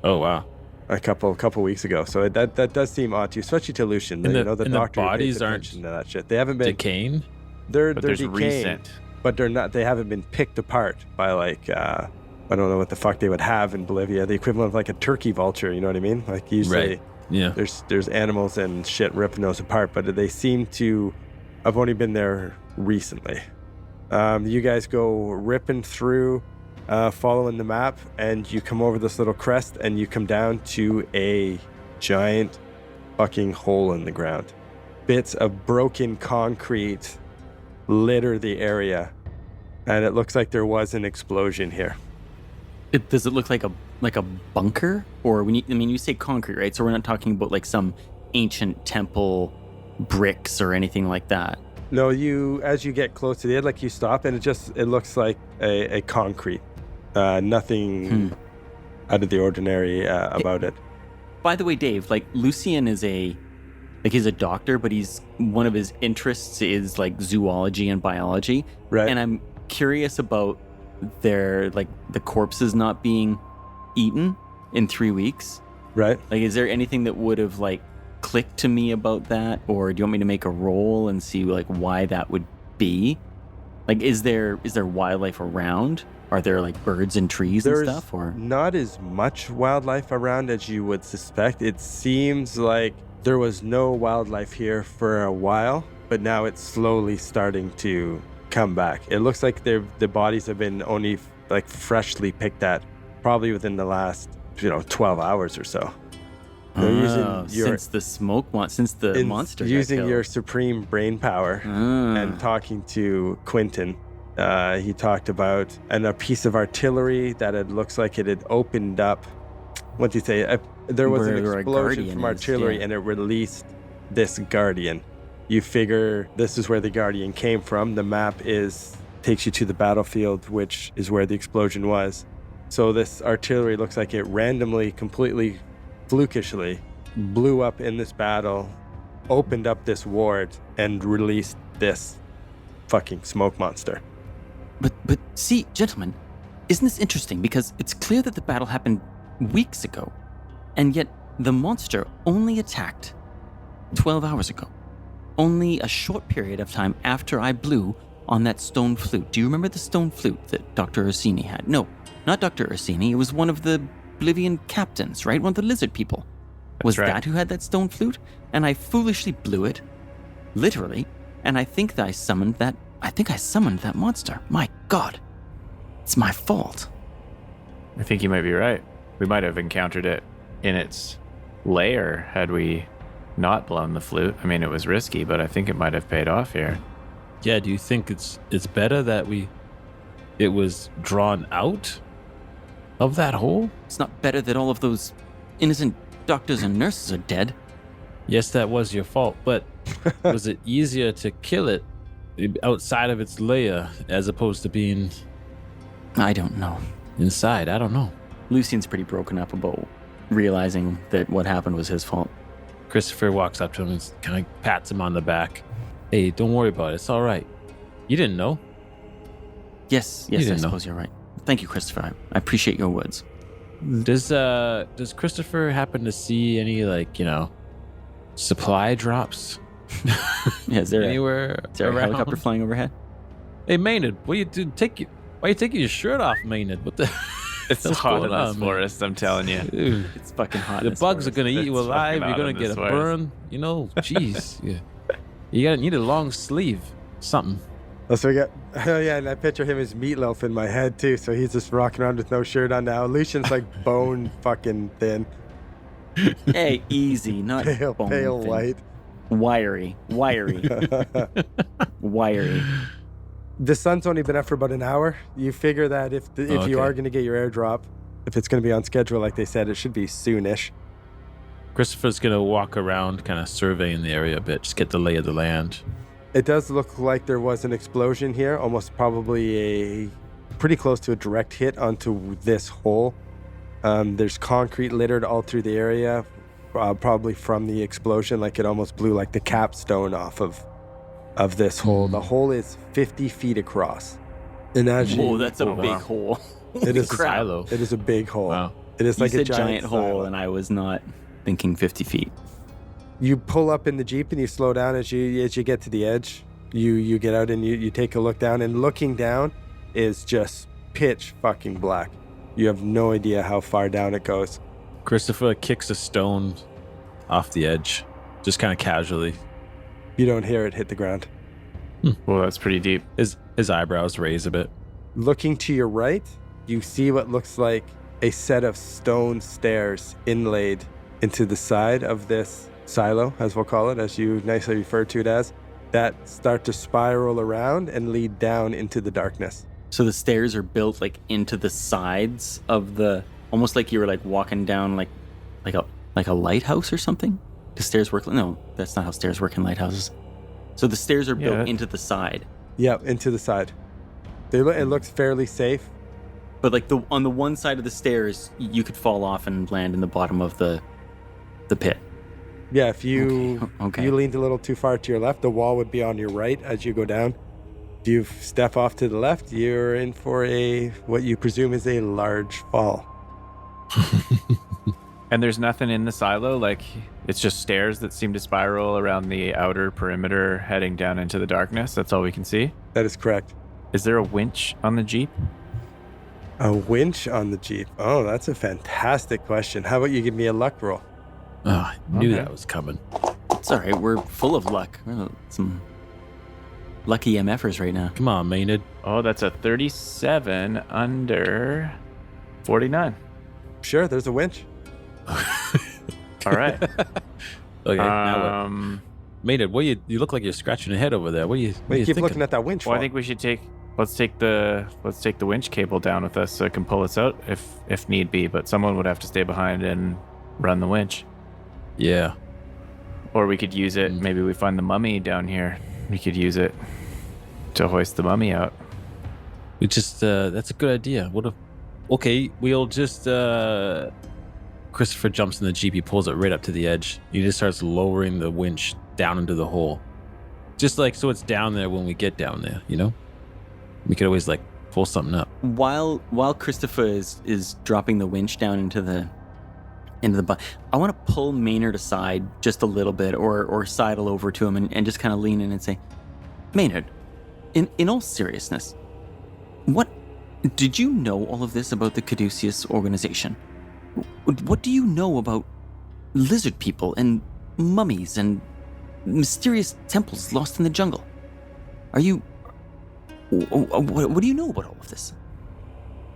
Oh wow! A couple weeks ago. So that does seem odd to you, especially to Lucian. And The the doctor bodies pays aren't attention to that shit. They haven't been Decaying? they're But there's decaying, recent. but they're not. They haven't been picked apart by like I don't know what the fuck they would have in Bolivia. The equivalent of like a turkey vulture. You know what I mean? Like usually. Right. Yeah. There's animals and shit ripping those apart, but they seem to. I've only been there recently. You guys go ripping through, following the map, and you come over this little crest, and you come down to a giant fucking hole in the ground. Bits of broken concrete litter the area, and it looks like there was an explosion here. Does it look like a bunker? Or you say concrete, right? So we're not talking about like some ancient temple bricks or anything like that. No, as you get close to the end, like you stop, and it looks like a concrete. Nothing out of the ordinary about it. By the way, Dave, like Lucian he's a doctor, but one of his interests is like zoology and biology. Right. And I'm curious about the corpses not being eaten in 3 weeks. Right. Like, is there anything that would have like clicked to me about that, or do you want me to make a roll and see like why that would be? Like, is there wildlife around? Are there like birds and trees and stuff? Or not as much wildlife around as you would suspect. It seems like there was no wildlife here for a while, but now it's slowly starting to come back. It looks like the bodies have been only like freshly picked at, probably within the last 12 hours or so. since the monster got using killed. your supreme brain power and talking to Quentin. He talked about a piece of artillery that it looks like it had opened up. What did he say? There was an Where a explosion guardian from is, artillery, yeah. and it released this guardian. You figure this is where the guardian came from. The map takes you to the battlefield, which is where the explosion was. So this artillery looks like it randomly, completely flukishly blew up in this battle, opened up this ward, and released this fucking smoke monster. But see, gentlemen, isn't this interesting? Because it's clear that the battle happened weeks ago, and yet the monster only attacked 12 hours ago. Only a short period of time after I blew on that stone flute. Do you remember the stone flute that Dr. Orsini had? No, not Dr. Orsini. It was one of the Bolivian captains, right? One of the lizard people. Was right. that who had that stone flute? And I foolishly blew it, literally, and I think that I summoned that monster. My God, it's my fault. I think you might be right. We might have encountered it in its lair had we not blown the flute. I mean, it was risky, but I think it might have paid off here. Yeah, do you think it's better that it was drawn out Of that hole? It's not better that all of those innocent doctors and nurses are dead. Yes, that was your fault, but was it easier to kill it outside of its lair as opposed to being I don't know. inside? I don't know. Lucian's pretty broken up about realizing that what happened was his fault. Christopher walks up to him and kind of pats him on the back. Hey, don't worry about it. It's all right. You didn't know. Yes, I didn't know. suppose you're right. Thank you, Christopher. I appreciate your words. Does Christopher happen to see any, supply drops Yeah, is there anywhere a around? helicopter flying overhead? Hey, Maynard, what are you doing? Why are you taking your shirt off, Maynard? What the? It's What's hot in going this on, forest, I'm telling you. Dude, It's fucking hot. the in this bugs are forest. gonna eat you It's alive. fucking You're hot gonna in get this a forest. burn. Jeez. Yeah. You need a long sleeve, something. Oh, so we got, oh yeah, and I picture him as Meatloaf in my head too. So he's just rocking around with no shirt on now. Lucian's like bone fucking thin, Hey, easy, not pale bone thin. white. Wiry. The sun's only been up for about an hour. You figure that if you Okay. are going to get your airdrop, if it's going to be on schedule like they said, it should be soonish. Christopher's gonna walk around, kind of surveying the area a bit, just get the lay of the land. It does look like there was an explosion here, almost probably pretty close to a direct hit onto this hole. There's concrete littered all through the area, probably from the explosion. Like it almost blew like the capstone off of this hole. The hole is 50 feet across. And as Whoa, you, that's a Oh, big wow. hole. it is crap. Silo. It is a big hole. Wow. It is You like a said giant hole, silo. and I was not thinking 50 feet. You pull up in the Jeep and you slow down as you get to the edge. You get out and you take a look down, and looking down is just pitch fucking black. You have no idea how far down it goes. Christopher kicks a stone off the edge, just kind of casually. You don't hear it hit the ground. Well, that's pretty deep. His eyebrows raise a bit. Looking to your right, you see what looks like a set of stone stairs inlaid into the side of this silo, as we'll call it, as you nicely refer to it as, that start to spiral around and lead down into the darkness. So the stairs are built like into the sides of the, almost like you were like walking down like a lighthouse or something. Do stairs work? No, that's not how stairs work in lighthouses. So the stairs are built Yeah. into the side, Yep, into the side. It looks fairly safe. but like on the one side of the stairs, you could fall off and land in the bottom of the pit. Yeah, if you Okay. you leaned a little too far to your left, the wall would be on your right as you go down. If you step off to the left, you're in for what you presume is a large fall. And there's nothing in the silo, like it's just stairs that seem to spiral around the outer perimeter heading down into the darkness. That's all we can see. That is correct. Is there a winch on the Jeep? A winch on the Jeep. Oh, that's a fantastic question. How about you give me a luck roll? Oh, I knew Okay. that was coming. It's all right. We're full of luck. We're some lucky MFers right now. Come on, Maynard. Oh, that's a 37 under 49. Sure, there's a winch. All right. Okay, now what? Well, Maynard, you look like you're scratching your head over there. What are you Wait, keep thinking? looking at that winch. I fall. think we should let's take the winch cable down with us so it can pull us out if need be, but someone would have to stay behind and run the winch. Yeah. Or we could use it, maybe we find the mummy down here. We could use it to hoist the mummy out. We just that's a good idea. We'll just Christopher jumps in the Jeep, he pulls it right up to the edge. He just starts lowering the winch down into the hole. Just like so it's down there when we get down there, you know? We could always like pull something up. While Christopher is dropping the winch down into the I want to pull Maynard aside just a little bit or sidle over to him and just kind of lean in and say, Maynard, in all seriousness, what did you know all of this about the Caduceus organization? What do you know about lizard people and mummies and mysterious temples lost in the jungle? What do you know about all of this?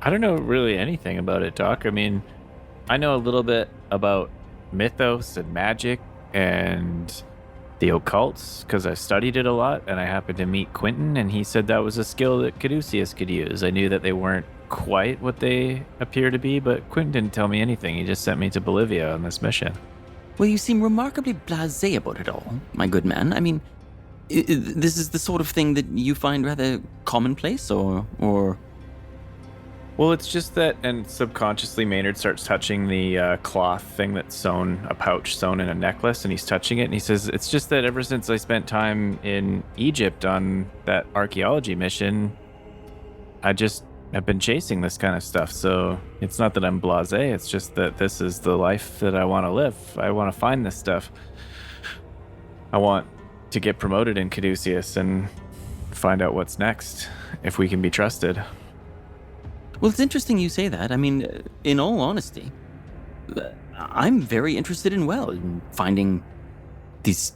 I don't know really anything about it, Doc. I mean, I know a little bit about mythos and magic and the occults because I studied it a lot, and I happened to meet Quentin, and he said that was a skill that Caduceus could use. I knew that they weren't quite what they appear to be, but Quentin didn't tell me anything. He just sent me to Bolivia on this mission. Well, you seem remarkably blasé about it all, my good man. I mean, this is the sort of thing that you find rather commonplace, or... Well, it's just that, and subconsciously Maynard starts touching the cloth thing that's sewn, a pouch sewn in a necklace, and he's touching it, and he says, it's just that ever since I spent time in Egypt on that archaeology mission, I've been chasing this kind of stuff, so it's not that I'm blasé, it's just that this is the life that I want to live. I want to find this stuff. I want to get promoted in Caduceus and find out what's next, if we can be trusted. Well, it's interesting you say that. I mean, in all honesty, I'm very interested in finding these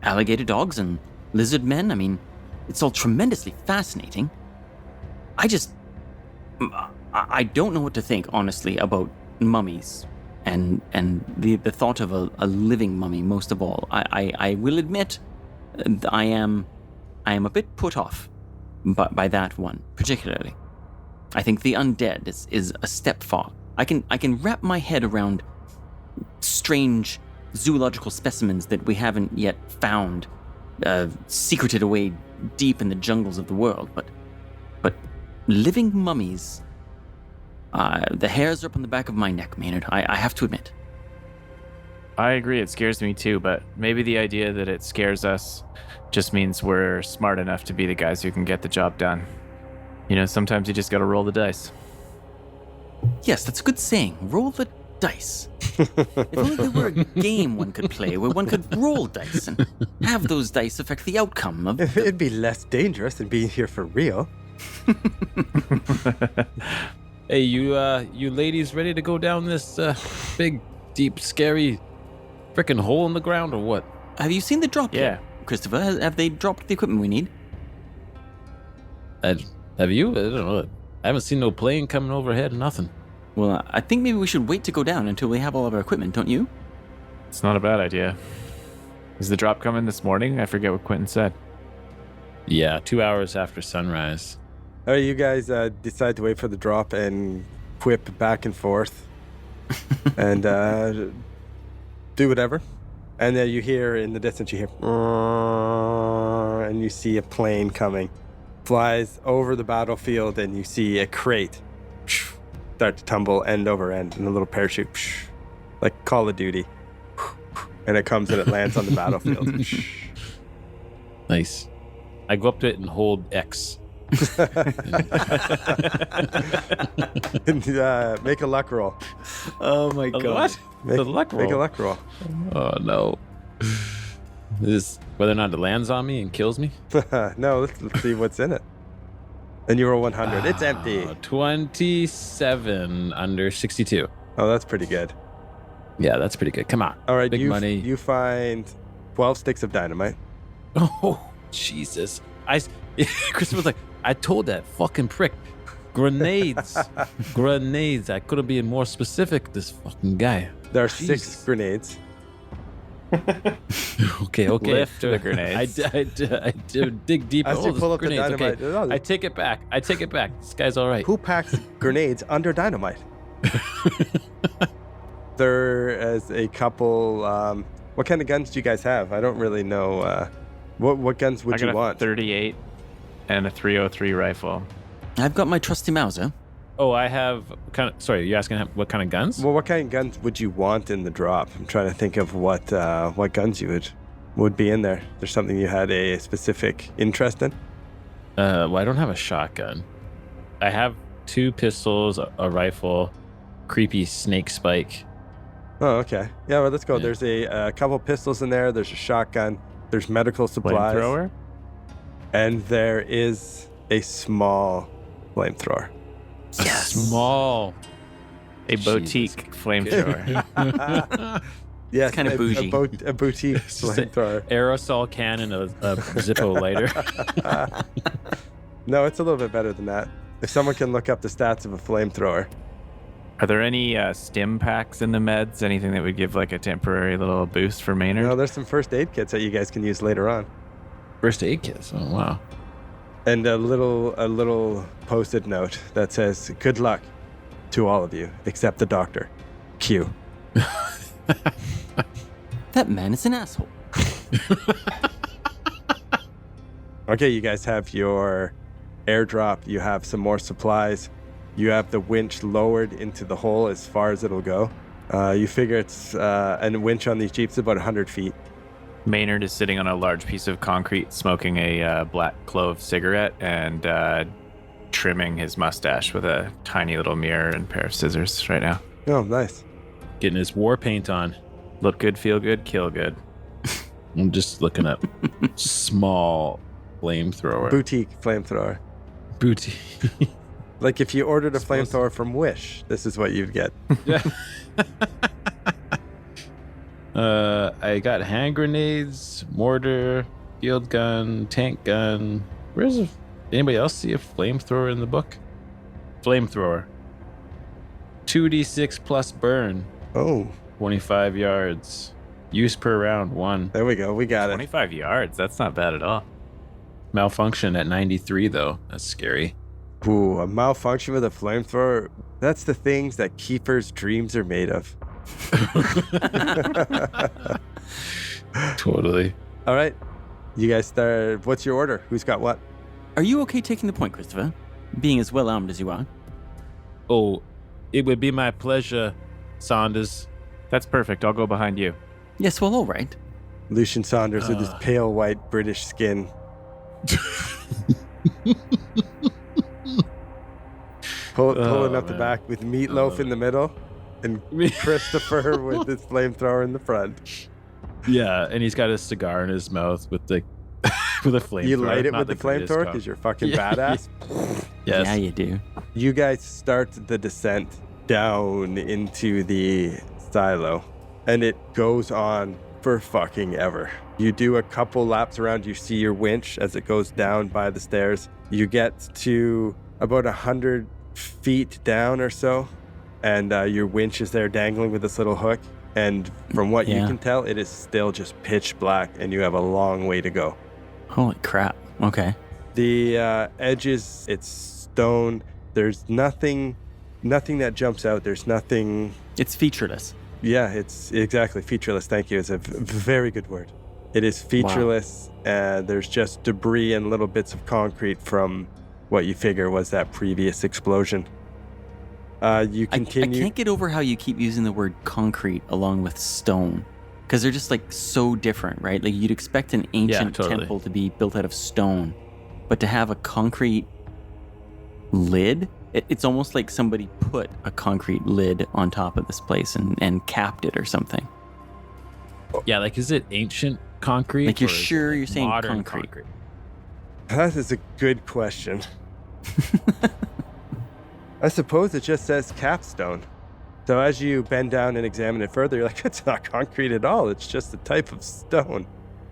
alligator dogs and lizard men. I mean, it's all tremendously fascinating. I don't know what to think, honestly, about mummies and the thought of a living mummy, most of all. I will admit I am a bit put off by that one, particularly. I think the undead is a step far. I can wrap my head around strange zoological specimens that we haven't yet found, secreted away deep in the jungles of the world. But living mummies, the hairs are up on the back of my neck, Maynard. I have to admit. I agree, it scares me too, but maybe the idea that it scares us just means we're smart enough to be the guys who can get the job done. You know, sometimes you just gotta roll the dice. Yes, that's a good saying. Roll the dice. If only there were a game one could play where one could roll dice and have those dice affect the outcome of It'd be less dangerous than being here for real. Hey, you ladies ready to go down this big, deep, scary frickin' hole in the ground or what? Have you seen the drop yet, Christopher? Have they dropped the equipment we need? Have you? I don't know. I haven't seen no plane coming overhead, nothing. Well, I think maybe we should wait to go down until we have all of our equipment, don't you? It's not a bad idea. Is the drop coming this morning? I forget what Quentin said. Yeah, 2 hours after sunrise. All right, you guys decide to wait for the drop and whip back and forth and do whatever. And then you hear in the distance, you hear, and you see a plane coming. Flies over the battlefield, and you see a crate start to tumble end over end in a little parachute, like Call of Duty. And it comes and it lands on the battlefield. Nice. I go up to it and hold X. And, make a luck roll. Oh my god. What? The luck roll. Make a luck roll. Oh no. This whether or not it lands on me and kills me? No, let's see what's in it. And you roll 100. It's empty. 27 under 62. Oh, that's pretty good. Yeah, that's pretty good. Come on. All right, Big money. You find 12 sticks of dynamite. Oh, Jesus. Christopher was like, I told that fucking prick. Grenades. Grenades. I couldn't be more specific, this fucking guy. There are Jesus. 6 grenades. Okay. Lift the grenades. I dig deep. As you pull up the grenades. dynamite, Okay. I take it back. This guy's all right. Who packs grenades under dynamite? There is a couple. What kind of guns do you guys have? I don't really know. What guns would I got you want? a 38 and a 303 rifle. I've got my trusty Mauser. Oh, I have sorry, you're asking what kind of guns? Well, what kind of guns would you want in the drop? I'm trying to think of what guns you would be in there. There's something you had a specific interest in? Well, I don't have a shotgun. I have 2 pistols, a rifle, creepy snake spike. Oh, okay. Yeah, well, let's go. Yeah. There's a couple pistols in there. There's a shotgun. There's medical supplies. Flamethrower? And there is a small flamethrower. Yes. Small. A boutique flamethrower. Yes, It's kinda bougie. A boutique It's just a- flamethrower. Aerosol can and a Zippo lighter. No, it's a little bit better than that. If someone can look up the stats of a flamethrower. Are there any stim packs in the meds? Anything that would give like a temporary little boost for Maynard? No, there's some first aid kits that you guys can use later on. First aid kits. Oh, wow. And a little post-it note that says, "Good luck to all of you, except the doctor. Q." That man is an asshole. Okay, you guys have your airdrop. You have some more supplies. You have the winch lowered into the hole as far as it'll go. You figure it's and the winch on these jeeps is about 100 feet. Maynard is sitting on a large piece of concrete, smoking a black clove cigarette and trimming his mustache with a tiny little mirror and pair of scissors right now. Oh, nice. Getting his war paint on. Look good, feel good, kill good. I'm just looking up small flamethrower. Boutique flamethrower. Booty. Like if you ordered a flamethrower from Wish, this is what you'd get. I got hand grenades, mortar, field gun, tank gun. Anybody else see a flamethrower in the book? Flamethrower. 2d6 plus burn. Oh, 25 yards. Use per round, 1. there we go. We got it. 25 yards, that's not bad at all. Malfunction at 93, though. That's scary. Ooh, a malfunction with a flamethrower. That's the things that Kiefer's dreams are made of. Totally. All right. You guys start. What's your order? Who's got what? Are you okay taking the point, Christopher? Being as well armed as you are. Oh, it would be my pleasure, Saunders. That's perfect. I'll go behind you. Yes, well, all right. Lucian Saunders with his pale white British skin. Pulling up the back with Meatloaf in the middle and Christopher with his flamethrower in the front. Yeah, and he's got a cigar in his mouth with the with a flamethrower. You light it Not with the flamethrower because you're fucking badass? Yes. Yeah, you do. You guys start the descent down into the silo, and it goes on for fucking ever. You do a couple laps around, you see your winch as it goes down by the stairs. You get to about 100 feet down or so, and your winch is there dangling with this little hook. And from what you can tell, it is still just pitch black, and you have a long way to go. Holy crap. Okay. The edges, it's stone. There's nothing that jumps out. There's nothing. It's featureless. Yeah, it's exactly featureless. Thank you. It's a very good word. It is featureless. There's just debris and little bits of concrete from what you figure was that previous explosion. You continue. I can't get over how you keep using the word concrete along with stone, because they're just like so different, right? Like you'd expect an ancient temple to be built out of stone, but to have a concrete lid, it's almost like somebody put a concrete lid on top of this place and capped it or something. Yeah, like is it ancient concrete? Like you're sure you're saying modern concrete? That is a good question. I suppose it just says capstone. So as you bend down and examine it further, you're like, it's not concrete at all. It's just a type of stone.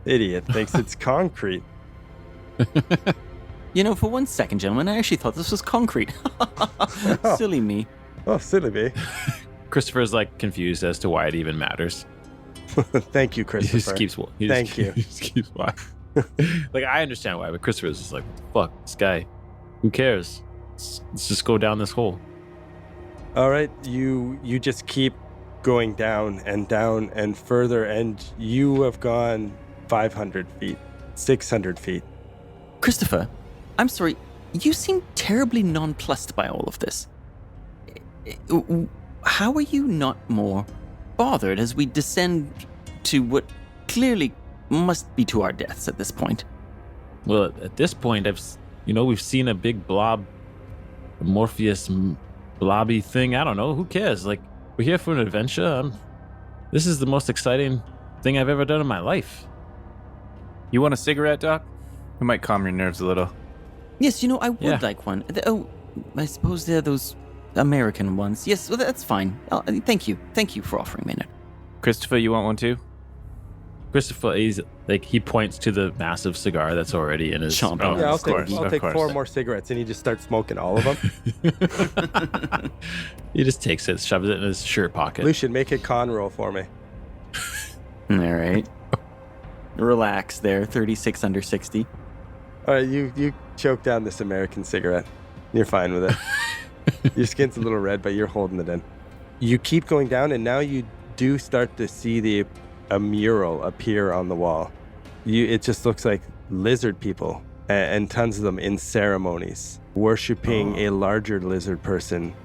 Idiot thinks it's concrete. You know, for 1 second, gentlemen, I actually thought this was concrete. Silly me. Oh, silly me. Christopher's like confused as to why it even matters. Thank you, Christopher. Thank you. He just keeps why. Like I understand why, but Christopher's just like, fuck this guy. Who cares? Let's just go down this hole. All right, you just keep going down and further, and you have gone 500 feet, 600 feet. Christopher, I'm sorry, you seem terribly nonplussed by all of this. How are you not more bothered as we descend to what clearly must be to our deaths at this point? Well, at this point, we've seen a big blob, Morpheus blobby thing. I don't know. Who cares? Like, we're here for an adventure. This is the most exciting thing I've ever done in my life. You want a cigarette, Doc? It might calm your nerves a little. Yes, I would like one. I suppose they're those American ones. Yes, well, that's fine. Thank you. Thank you for offering me that. Christopher, you want one too? Christopher, he points to the massive cigar that's already in his... Chomping. Oh, Yeah, of I'll take 4 more cigarettes, and he just starts smoking all of them. He just takes it, shoves it in his shirt pocket. Lucian, make a con roll for me. All right. Relax there, 36 under 60. All right, you choke down this American cigarette. You're fine with it. Your skin's a little red, but you're holding it in. You keep going down, and now you do start to see a mural appear on the wall. It just looks like lizard people, and tons of them in ceremonies, worshipping a larger lizard person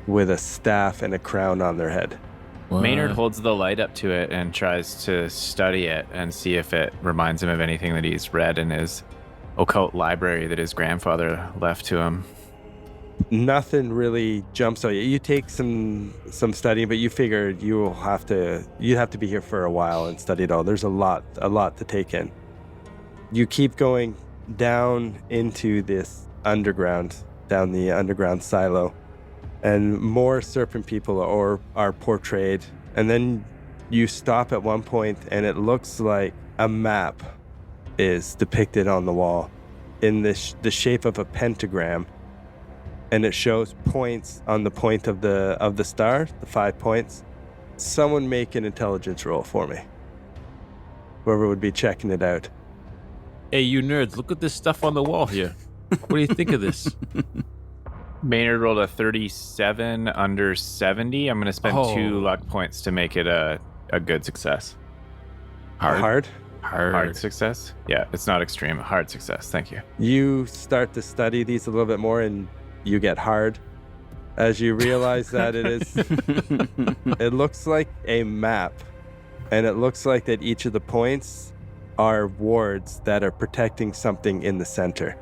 with a staff and a crown on their head. What? Maynard holds the light up to it and tries to study it and see if it reminds him of anything that he's read in his occult library that his grandfather left to him. Nothing really jumps on you. You take some studying, but you figure you'd have to be here for a while and study it all. There's a lot to take in. You keep going down into this underground, down the underground silo, and more serpent people are portrayed. And then you stop at one point, and it looks like a map is depicted on the wall in the shape of a pentagram. And it shows points on the point of the star, the 5 points. Someone make an intelligence roll for me. Whoever would be checking it out. Hey, you nerds, look at this stuff on the wall here. What do you think of this? Maynard rolled a 37 under 70. I'm going to spend 2 luck points to make it a good success. Hard? Hard success? Yeah, it's not extreme. Hard success. Thank you. You start to study these a little bit more, and you get hard as you realize that it looks like a map, and it looks like that each of the points are wards that are protecting something in the center.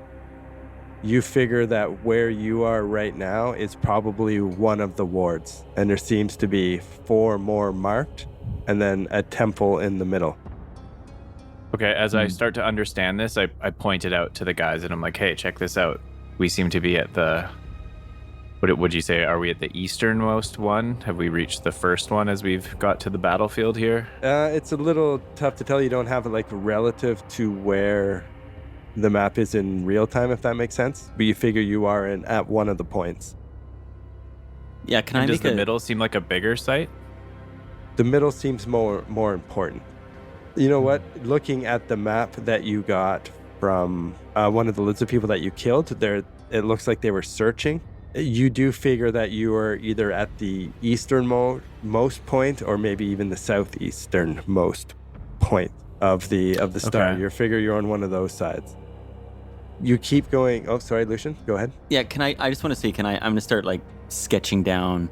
You figure that where you are right now is probably one of the wards, and there seems to be 4 more marked, and then a temple in the middle. Okay, as I start to understand this, I point it out to the guys, and I'm like, hey, check this out. We seem to be at the... What would you say? Are we at the easternmost one? Have we reached the first one as we've got to the battlefield here? It's a little tough to tell. You don't have it like relative to where the map is in real time, if that makes sense. But you figure you are at one of the points. Yeah, Does the middle seem like a bigger site? The middle seems more important. You know what? Looking at the map that you got from one of the lizard people that you killed, it looks like they were searching. You do figure that you are either at the easternmost point or maybe even the southeasternmost point of the star. Okay. You figure you're on one of those sides. You keep going. Oh, sorry, Lucian. Go ahead. Yeah, I just want to say, I'm going to start like sketching down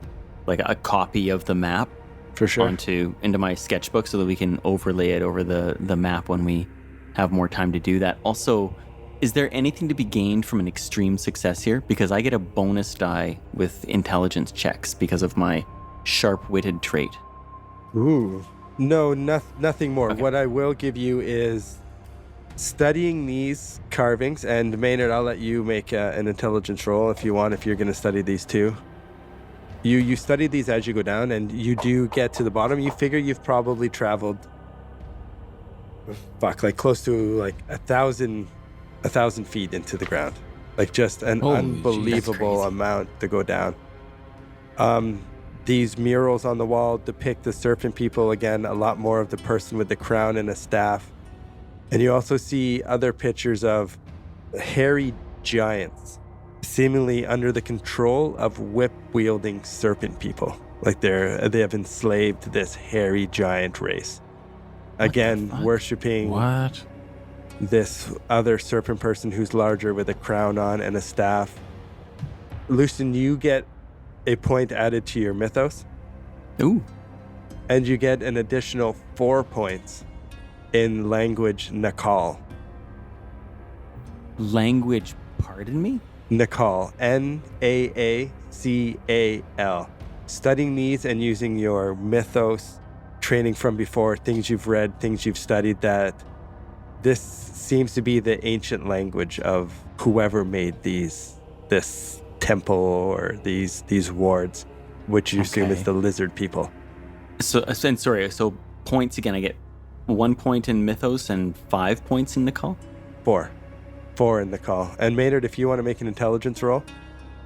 like a copy of the map For sure. into my sketchbook so that we can overlay it over the map when we have more time to do that. Also, is there anything to be gained from an extreme success here? Because I get a bonus die with intelligence checks because of my sharp-witted trait. Ooh. No, nothing more. Okay. What I will give you is studying these carvings, and Maynard, I'll let you make an intelligence roll if you want, if you're going to study these too. You study these as you go down, and you do get to the bottom. You figure you've probably traveled, like close to like 1,000 feet into the ground. Like just an Holy unbelievable jeez, amount to go down. These murals on the wall depict the serpent people again, a lot more of the person with the crown and a staff. And you also see other pictures of hairy giants, seemingly under the control of whip-wielding serpent people. Like they have enslaved this hairy giant race. Again, worshipping What? this other serpent person who's larger with a crown on and a staff. Lucian, you get a point added to your mythos, Ooh. and you get an additional 4 points in language Nakal. Language, pardon me? Nakal, N-A-A-C-A-L. Studying these and using your mythos, training from before, things you've read, things you've studied, that this seems to be the ancient language of whoever made this temple or these wards, which you assume is Okay. the lizard people. So points again, I get 1 point in Mythos and 5 points in Nicole? 4 in the call. And Maynard, if you want to make an intelligence roll,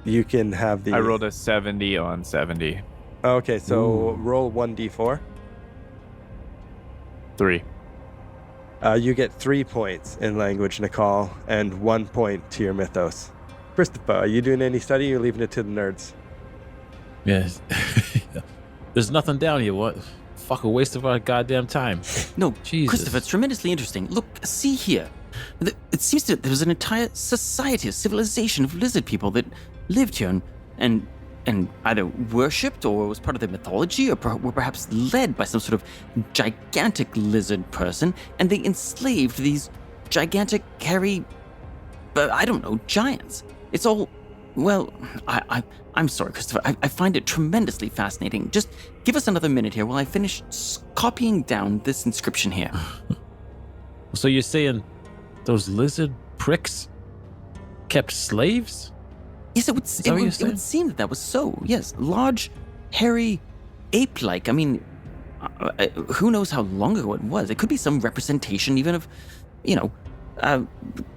you can have the... I rolled a 70 on 70. Okay, so Ooh. roll 1d4. 3. You get 3 points in language, Nicole, and 1 point to your mythos. Christopher, are you doing any study or are you leaving it to the nerds? Yes. There's nothing down here. What? Fuck, a waste of our goddamn time. No, Jesus. Christopher, it's tremendously interesting. Look, see here. It seems that there was an entire society, a civilization of lizard people that lived here and either worshipped or was part of their mythology or were perhaps led by some sort of gigantic lizard person, and they enslaved these gigantic, hairy, I don't know, giants. It's all, well, I'm sorry, Christopher. I find it tremendously fascinating. Just give us another minute here while I finish copying down this inscription here. So you're saying those lizard pricks kept slaves? Yes, it would seem that was so. Yes, large, hairy, ape-like. I mean, who knows how long ago it was? It could be some representation even of,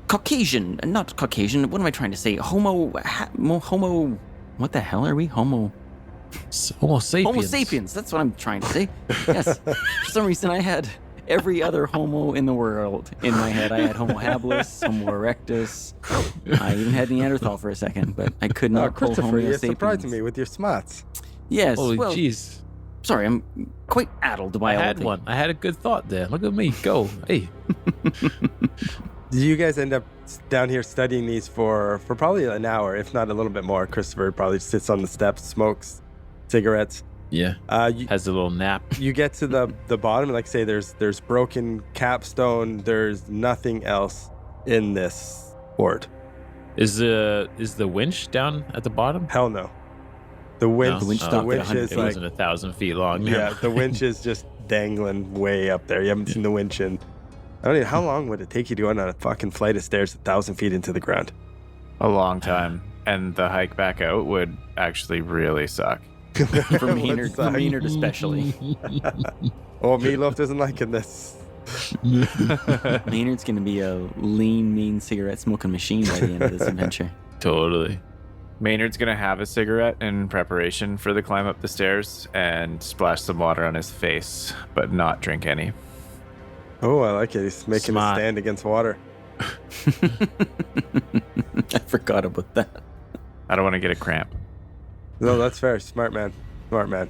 Caucasian, not Caucasian. What am I trying to say? Homo. What the hell are we? Homo sapiens. Homo sapiens. That's what I'm trying to say. Yes. For some reason, I had every other homo in the world in my head. I had Homo habilis, Homo erectus. I even had Neanderthal for a second, but I could not pull Christopher, Homo you're sapiens. surprising me with your smarts. Yes. Holy well, jeez. sorry, I'm quite addled by I all had of the- one. I had a good thought there. Look at me go. Hey. You guys end up down here studying these for probably an hour, if not a little bit more. Christopher probably sits on the steps, smokes cigarettes. Yeah. Has a little nap. You get to the bottom, like say there's broken capstone. There's nothing else in this port. Is the winch down at the bottom? Hell no. The winch, No? The winch the stopped at winch 100 is It like wasn't 1,000 feet long. yeah, the winch is just dangling way up there. You haven't seen the winch in. I don't know how long would it take you to go on a fucking flight of stairs 1,000 feet into the ground? A long time. And the hike back out would actually really suck. for Maynard especially. Oh, Meatloaf doesn't like in this. Maynard's going to be a lean, mean cigarette smoking machine by the end of this adventure. Totally. Maynard's going to have a cigarette in preparation for the climb up the stairs and splash some water on his face, but not drink any. Oh, I like it. He's making Smart. a stand against water. I forgot about that. I don't want to get a cramp. No, that's fair. Smart man. Smart man.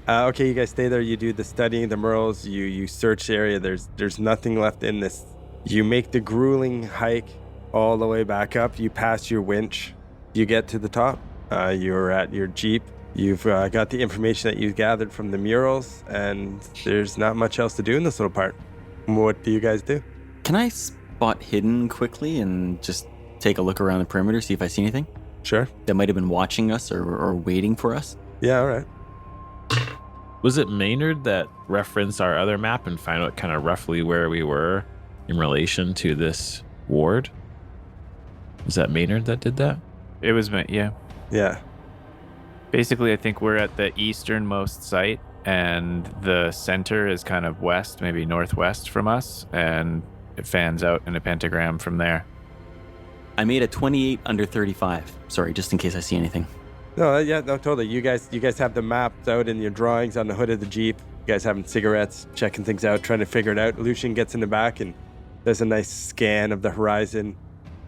Okay, you guys stay there. You do the studying, the murals. You search the area. There's nothing left in this. You make the grueling hike all the way back up. You pass your winch. You get to the top. You're at your jeep. You've got the information that you gathered from the murals, and there's not much else to do in this little part. What do you guys do? Can I spot hidden quickly and just take a look around the perimeter, see if I see anything Sure. that might have been watching us or waiting for us? Yeah, all right. Was it Maynard that referenced our other map and found out kind of roughly where we were in relation to this ward? Was that Maynard that did that? It was yeah. Yeah. Basically, I think we're at the easternmost site, and the center is kind of west, maybe northwest from us, and it fans out in a pentagram from there. I made a 28 under 35. Sorry, just in case I see anything. No, totally. You guys have the maps out in your drawings on the hood of the Jeep. You guys having cigarettes, checking things out, trying to figure it out. Lucian gets in the back and does a nice scan of the horizon.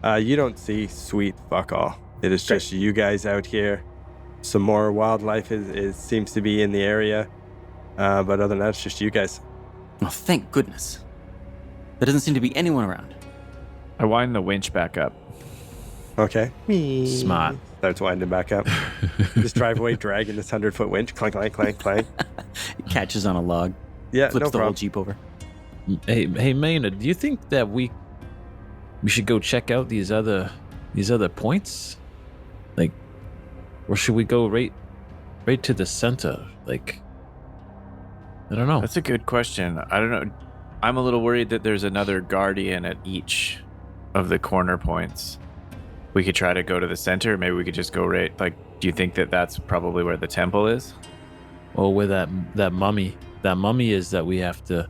You don't see sweet fuck all. It is just you guys out here. Some more wildlife seems to be in the area. But other than that, it's just you guys. Oh, thank goodness. There doesn't seem to be anyone around. I wind the winch back up. Okay. Smart. Starts winding back up. Just drive away, dragging this 100-foot winch. Clank, clank, clank, clank. It catches on a log, Yeah, flips no the whole problem. Jeep over. Hey Maynard, do you think that we should go check out these other points? Like, or should we go right to the center? Like, I don't know. That's a good question. I don't know. I'm a little worried that there's another guardian at each of the corner points. We could try to go to the center. Maybe we could just go right. Like, do you think that that's probably where the temple is? Well, where that mummy is that we have to.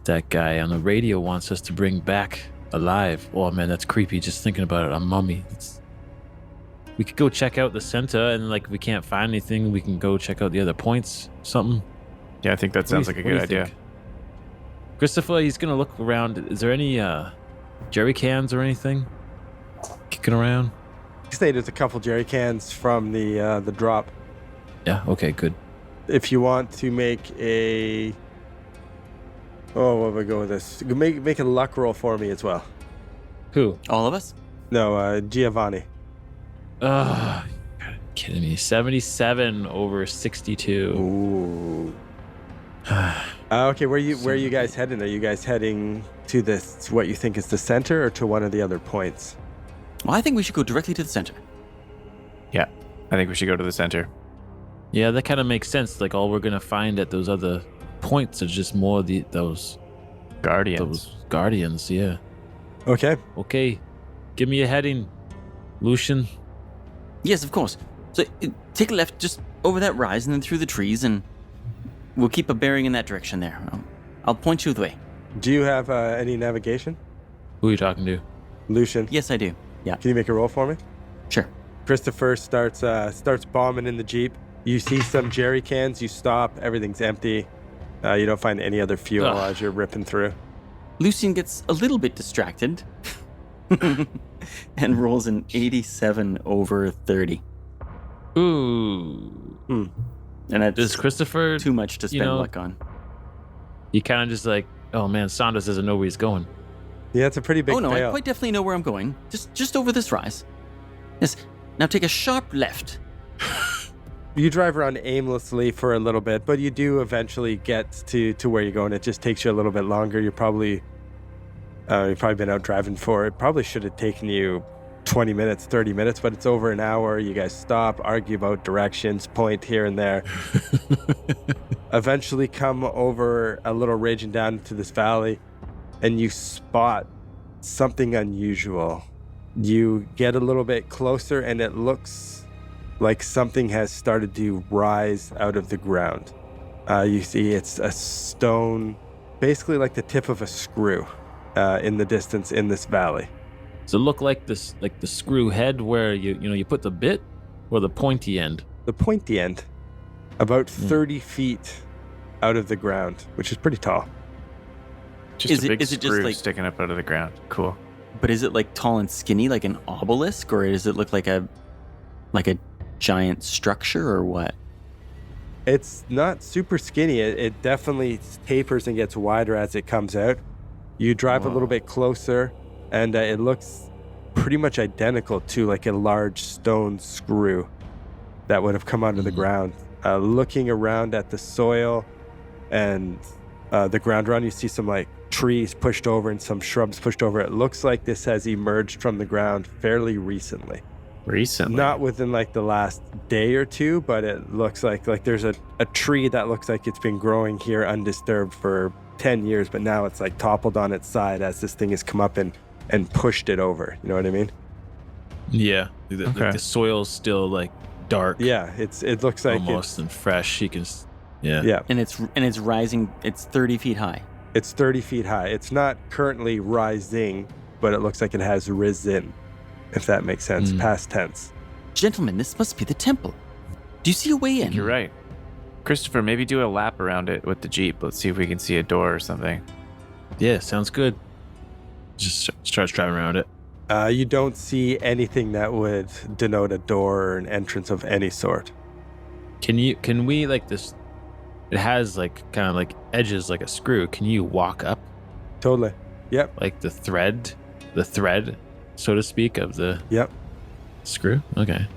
That guy on the radio wants us to bring back alive. Oh man, that's creepy. Just thinking about it. A mummy. We could go check out the center, and like if we can't find anything, we can go check out the other points. Something. Yeah, I think that sounds like a good idea. Christopher, he's gonna look around. Is there any jerry cans or anything kicking around? You say there's a couple jerry cans from the drop. Yeah. Okay. Good. If you want to make a... Oh, what do I go with this? Make a luck roll for me as well. Who? All of us? No, Giovanni. Ugh. You're kidding me. 77 over 62. Ooh. Okay, where are you guys heading? Are you guys heading to this, what you think is the center, or to one of the other points? Well, I think we should go directly to the center. Yeah, I think we should go to the center. Yeah, that kind of makes sense. Like all we're gonna find at those other points are just more of those guardians. Yeah. Okay. Okay. Give me a heading, Lucian. Yes, of course. So take a left just over that rise and then through the trees, and we'll keep a bearing in that direction there. I'll point you the way. Do you have any navigation? Who are you talking to? Lucian. Yes, I do. Yeah, Can you make a roll for me? sure. Christopher starts bombing in the Jeep. You see some jerry cans. You stop. Everything's empty. You don't find any other fuel Ugh. as you're ripping through. Lucian gets a little bit distracted and rolls an 87 over 30. Ooh. And that's Does Christopher? too much to spend luck on. You kind of just like, oh man, Saunders doesn't know where he's going. Yeah, it's a pretty big Oh no, fail. I quite definitely know where I'm going. Just over this rise. Yes. Now take a sharp left. You drive around aimlessly for a little bit, but you do eventually get to where you're going. It just takes you a little bit longer. You've probably been out driving for it. Probably should have taken you 20 minutes, 30 minutes, but it's over an hour. You guys stop, argue about directions, point here and there. Eventually come over a little ridge and down into this valley, and you spot something unusual. You get a little bit closer, and it looks like something has started to rise out of the ground. You see it's a stone, basically like the tip of a screw, in the distance in this valley. Does it look like this, like the screw head where you put the bit, or the pointy end? The pointy end, about 30 feet out of the ground, which is pretty tall. Just a big is it just screw like- sticking up out of the ground. Cool. But is it like tall and skinny like an obelisk, or does it look like a giant structure, or what? It's not super skinny. It definitely tapers and gets wider as it comes out. You drive a little bit closer, and it looks pretty much identical to like a large stone screw that would have come out of the ground. Looking around at the soil and the ground around, you see some like trees pushed over and some shrubs pushed over. It looks like this has emerged from the ground fairly recently. Recently. Not within like the last day or two, but it looks like there's a tree that looks like it's been growing here undisturbed for 10 years, but now it's like toppled on its side as this thing has come up and pushed it over. You know what I mean? Yeah. The soil's still like dark. Yeah, it looks like almost and fresh. You can. Yeah. Yeah, And it's rising. It's 30 feet high. it's 30 feet high. It's not currently rising, but it looks like it has risen, if that makes sense. Past tense. Gentlemen, this must be the temple. Do you see a way in? You're right. Christopher, maybe do a lap around it with the Jeep. Let's see if we can see a door or something. Yeah, sounds good. Just starts driving around it. You don't see anything that would denote a door or an entrance of any sort. Can we like this? It has like kind of like edges like a screw. Can you walk up Totally. Yep. like the thread, so to speak, of the Yep. screw? Okay.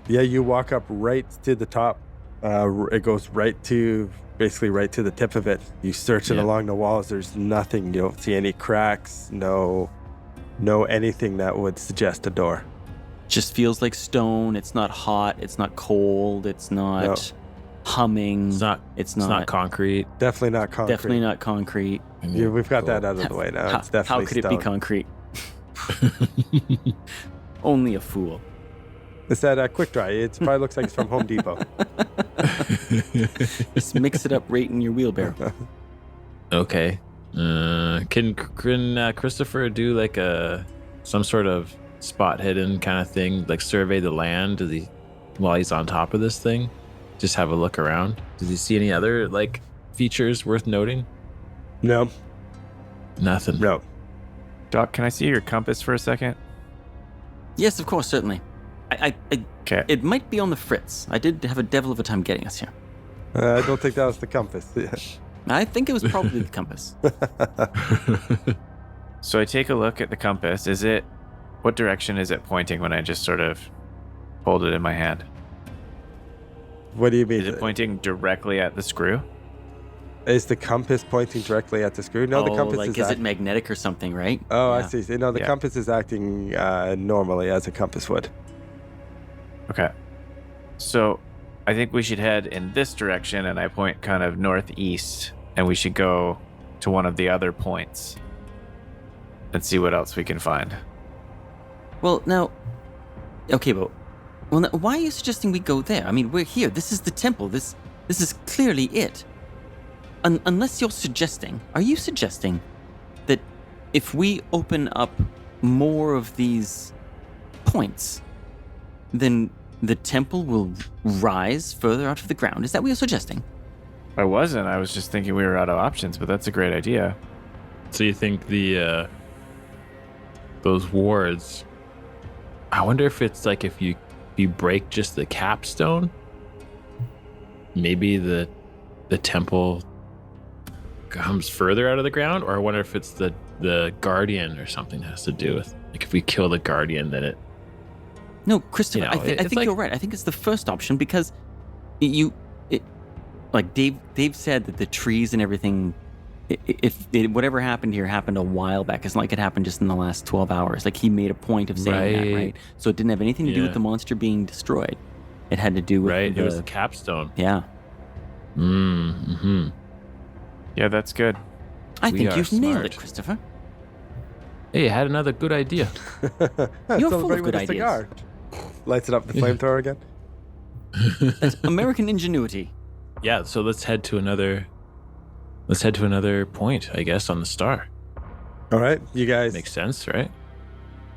Yeah, you walk up right to the top. It goes basically right to the tip of it. You search it Yeah. along the walls. There's nothing. You don't see any cracks. No anything that would suggest a door. Just feels like stone. It's not hot. It's not cold. It's not humming. It's not concrete. Definitely not concrete. Definitely not concrete. Yeah, we've got that out of the way now. It's definitely How could stone. it be concrete? Only a fool. It's that quick dry. It probably looks like it's from Home Depot. Just mix it up right in your wheelbarrow. Okay. Can Christopher do like some sort of spot hidden kind of thing, like survey the land while he's on top of this thing? Just have a look around. Does he see any other like features worth noting? No. Nothing. No. Doc, can I see your compass for a second? Yes, of course, certainly. Okay. It might be on the fritz. I did have a devil of a time getting us here. I don't think that was the compass. I think it was probably the compass. So I take a look at the compass. What direction is it pointing when I just sort of hold it in my hand? What do you mean? Is it pointing directly at the screw? Is the compass pointing directly at the screw? No, the compass like, is it magnetic or something, right? Oh, Yeah. I see. No, the Yeah. compass is acting normally as a compass would. Okay. So I think we should head in this direction, and I point kind of northeast, and we should go to one of the other points and see what else we can find. Well, now, okay, but now, why are you suggesting we go there? I mean, we're here. This is the temple. This is clearly it. Unless are you suggesting that if we open up more of these points, then the temple will rise further out of the ground? Is that what you're suggesting? I wasn't. I was just thinking we were out of options, but that's a great idea. So you think those wards? I wonder if it's like if you break just the capstone, maybe the temple comes further out of the ground, or I wonder if it's the guardian or something has to do with, like, if we kill the guardian, then it. No, Christopher, You know, I think like- you're right. I think it's the first option because like Dave said that the trees and everything, whatever happened here happened a while back. It's not like it happened just in the last 12 hours. Like, he made a point of saying that, right? So it didn't have anything to do with Yeah. the monster being destroyed. It had to do with Right, it was the capstone. Yeah. Mm-hmm. Yeah, that's good. I We think are you've nailed smart. it, Christopher. Hey, I had another good idea. You're full Celebrate of with good a cigar. Lights it up with the flamethrower again. That's American ingenuity. Yeah, so let's head to another point, I guess, on the star. All right, you guys. Makes sense, right?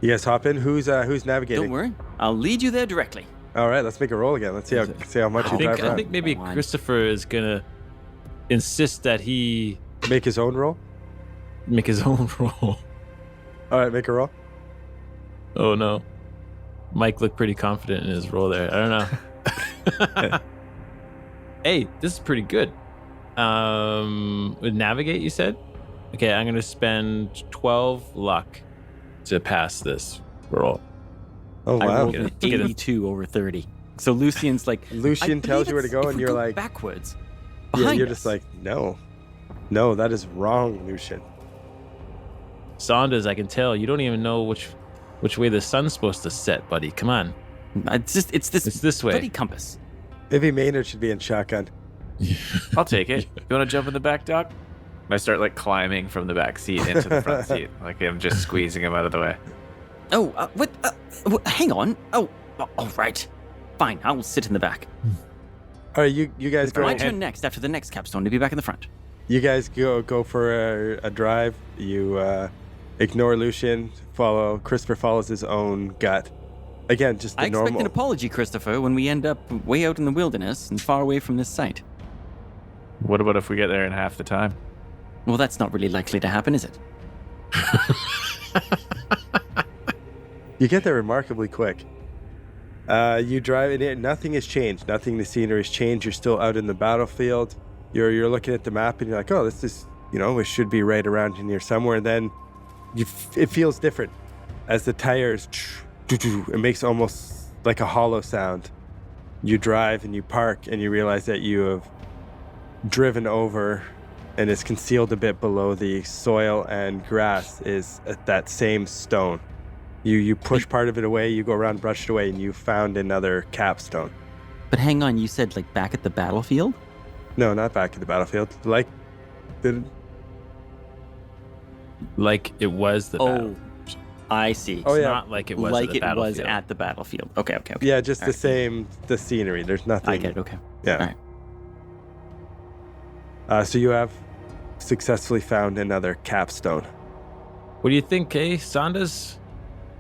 You guys hop in. Who's navigating? Don't worry. I'll lead you there directly. All right, let's make a roll again. Let's see how much you drive I around. think maybe Come on. Christopher is gonna insist that he Make his own roll. make his own roll. All right, make a roll. Oh no. Mike looked pretty confident in his roll there. I don't know. Hey, this is pretty good. With navigate, you said? Okay, I'm gonna spend 12 luck to pass this roll. Oh I wow. rolled Get an it. Get it. 82 over 30. So Lucian's like, Lucian I tells believe you where to it's- go, if and we you're go like, backwards. yeah, Behind you're us. just like, no, that is wrong, Lucian. Saunders, I can tell you don't even know which way the sun's supposed to set, buddy. Come on. It's this way. bloody compass. Maybe Maynard should be in shotgun. I'll take it. You want to jump in the back, Doc? And I start like climbing from the back seat into the front seat, like I'm just squeezing him out of the way. Oh, what? Hang on. Oh, all right. Fine, I'll sit in the back. All right, you guys go. My turn next after the next capstone to be back in the front. You guys go for a drive. You ignore Lucian. Christopher follows his own gut. Again, just the I expect normal. an apology, Christopher, when we end up way out in the wilderness and far away from this site. What about if we get there in half the time? Well, that's not really likely to happen, is it? You get there remarkably quick. You drive in it. Nothing has changed. Nothing. The scenery has changed. You're still out in the battlefield. You're looking at the map and you're like, oh, this is, it should be right around in here somewhere. And then it feels different as the tires. It makes almost like a hollow sound. You drive and you park and you realize that you have driven over, and it's concealed a bit below the soil and grass is at that same stone. You push part of it away, you go around, brush it away, and you found another capstone. But hang on, you said like back at the battlefield? No, not back to the battlefield. Like it it was the battle. I see. Oh, yeah. Not like it was like at the it was battlefield. at the battlefield. Okay. Yeah, just All the right. same, the scenery. There's nothing. I get it. Okay. Yeah. All right. So you have successfully found another capstone. What do you think, Saunders?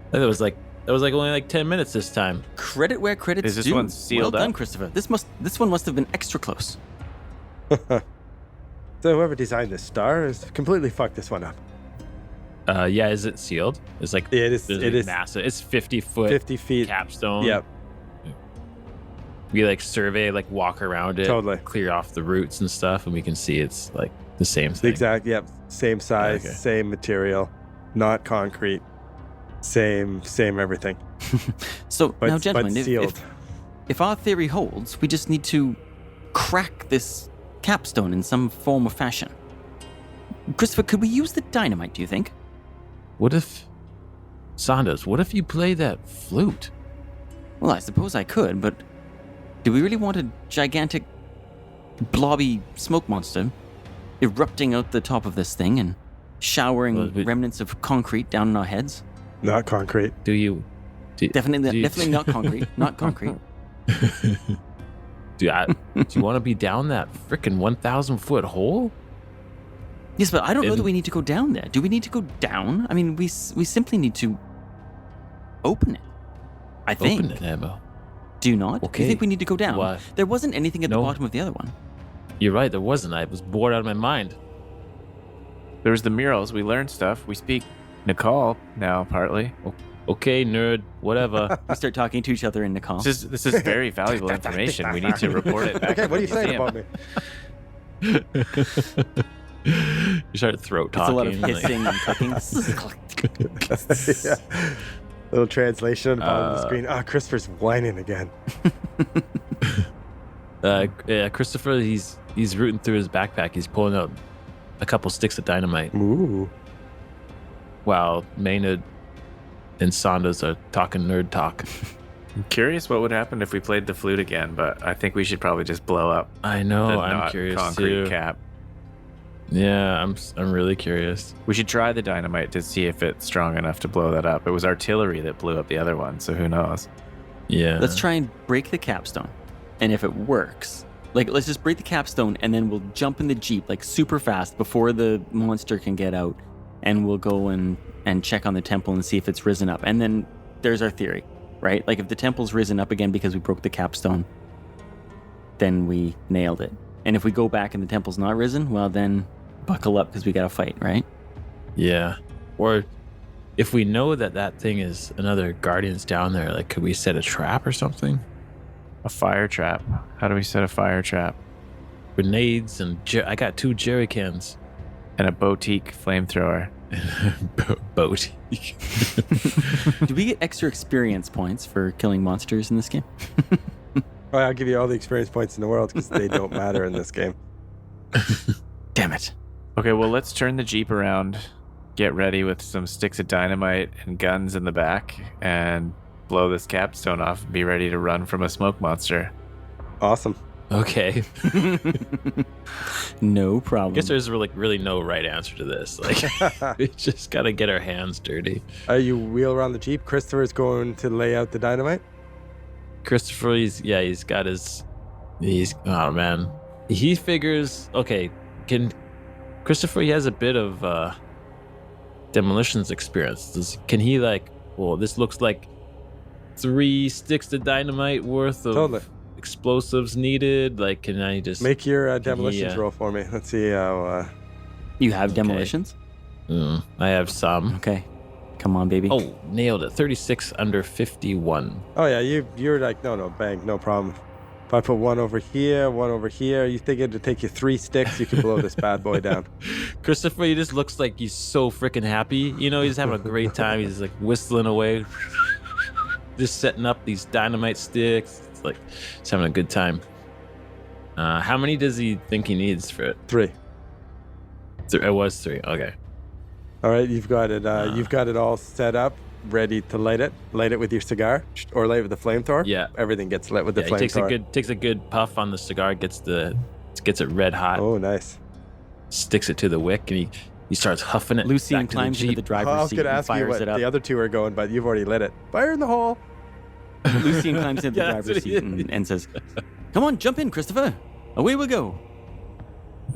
I think it was like only like 10 minutes this time. Credit where credit's Is this due. one sealed well done, up? Christopher. This one must have been extra close. So whoever designed this star has completely fucked this one up. Yeah, is it sealed? It's like It is. there's It like is massive. It's 50 foot 50 feet. capstone. Yep. We like survey, like walk around it, Totally. clear off the roots and stuff, and we can see it's like the same thing. Exact. Yep. Same size, Okay. same material, not concrete. Same everything. So But, now, gentlemen, but sealed. if our theory holds, we just need to crack this capstone in some form or fashion. Christopher, could we use the dynamite, do you think? What if, Sanders? What if you play that flute? Well, I suppose I could, but do we really want a gigantic, blobby smoke monster erupting out the top of this thing and showering Well, we- remnants of concrete down on our heads? Not concrete. Do you? Definitely, you- definitely not concrete. Not concrete. Do you want to be down that frickin' 1,000 foot hole? Yes, but I don't know And- that we need to go down there. Do we need to go down? I mean, we simply need to open it. I think. Open it, Emma. Do you not? Do Okay. you think we need to go down? Why? There wasn't anything at the No. bottom of the other one. You're right. There wasn't. I was bored out of my mind. There was the murals. We learned stuff. We speak Nicole now, partly. Okay, nerd. Whatever. We start talking to each other in Nicole. This is very valuable information. We need to report it back Okay, to what are you the saying museum. about me? You start throat It's a talking. lot of like- hissing and clicking. Yeah. Little translation on the bottom of the screen. Christopher's whining again. Yeah, Christopher, he's rooting through his backpack. He's pulling out a couple sticks of dynamite Ooh. while Maynard and Saunders are talking nerd talk. I'm curious what would happen if we played the flute again, but I think we should probably just blow up I the know. I'm not curious concrete too. cap. Yeah, I'm really curious. We should try the dynamite to see if it's strong enough to blow that up. It was artillery that blew up the other one, so who knows? Yeah. Let's try and break the capstone. And if it works, like, let's just break the capstone and then we'll jump in the Jeep, like, super fast before the monster can get out. And we'll go and check on the temple and see if it's risen up. And then there's our theory, right? Like, if the temple's risen up again because we broke the capstone, then we nailed it. And if we go back and the temple's not risen, well, then buckle up because we got to fight, right? Yeah. Or if we know that thing is another Guardians down there, like, could we set a trap or something? A fire trap. How do we set a fire trap? Grenades and I got 2 jerry cans. And a boutique flamethrower. Boat. Do we get extra experience points for killing monsters in this game? Oh, I'll give you all the experience points in the world because they don't matter in this game. Damn it. Okay, well, let's turn the Jeep around, get ready with some sticks of dynamite and guns in the back, and blow this capstone off and be ready to run from a smoke monster. Awesome. Okay. No I problem. guess there's really no right answer to this. Like, we just gotta get our hands dirty. You wheel around the Jeep. Christopher's going to lay out the dynamite. Christopher, he's oh man. He figures, okay, Christopher, he has a bit of demolitions experience. Can he this looks like 3 sticks of dynamite worth of Totally. explosives needed. Like, can I just Make your demolitions roll for me. Let's see how. You have demolitions? I have some. Okay. Come on, baby. Oh, nailed it. 36 under 51. Oh yeah, you're like no, bang, no problem. If I put one over here, you think it'd take you 3 sticks? You could blow this bad boy down. Christopher, he just looks like he's so freaking happy. You know, he's having a great time. He's like whistling away, just setting up these dynamite sticks. It's like he's having a good time. How many does he think he needs for it? 3. It was 3. Okay. All right, you've got it. You've got it all set up, ready to light it. Light it with your cigar, or light it with the flamethrower. Yeah. Everything gets lit with the He flamethrower. takes a good puff on the cigar, gets it red hot, Oh, nice. sticks it to the wick, and he starts huffing it. Lucian back to climbs the into the Jeep. I driver's was seat going to and ask you fires what it up. the other 2 are going, but you've already lit it. Fire in the hole. Lucian climbs into the Yeah, that's driver's what he seat and says, "Come on, jump in, Christopher. Away we go."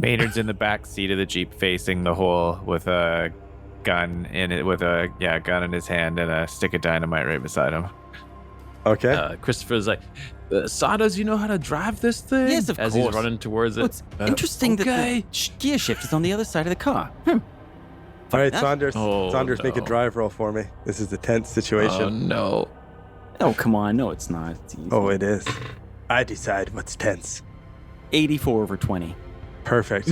Maynard's in the back seat of the Jeep facing the hole with a gun in it, with a gun in his hand and a stick of dynamite right beside him. Okay. Christopher's like, Saunders, you know how to drive this thing? Yes, of As course. he's running towards it. Well, it's interesting okay. that the gear shift is on the other side of the car. All right, that. Saunders. Oh, Saunders, make a no. drive roll for me. This is a tense situation. Oh no. Oh, come on. No, it's not. It's easy. Oh, it is. I decide what's tense. 84 over 20. Perfect.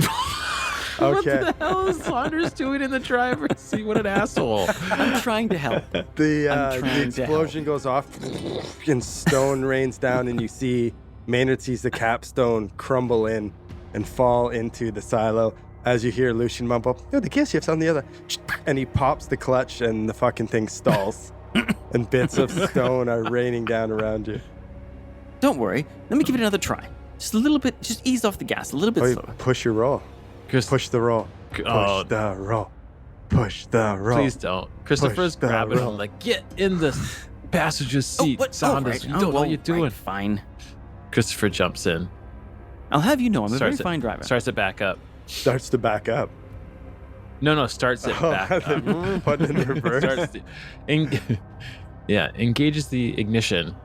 What Okay. the hell is Saunders doing in the driver's seat? What an asshole. I'm trying to help. The I'm trying to explosion goes off, and stone rains down, and you see Maynard sees the capstone crumble in and fall into the silo. As you hear Lucian mumble, "Oh, the gear shift's on the other," and he pops the clutch, and the fucking thing stalls, and bits of stone are raining down around you. Don't worry. Let me give it another try. Just a little bit. Just ease off the gas a little bit Oh, slower. push your roll. Push the roll. Push Oh, the roll. Push the roll. please don't. Christopher's Push the grabbing roll. him like, get in the passenger seat. what? Saunders, right. you don't know what you're doing. Right, fine. Christopher jumps in. I'll have you know I'm a very Starts it- fine driver. Starts to back up. Starts to back up. No, starts it back up. Put it in reverse. Starts to, yeah, engages the ignition,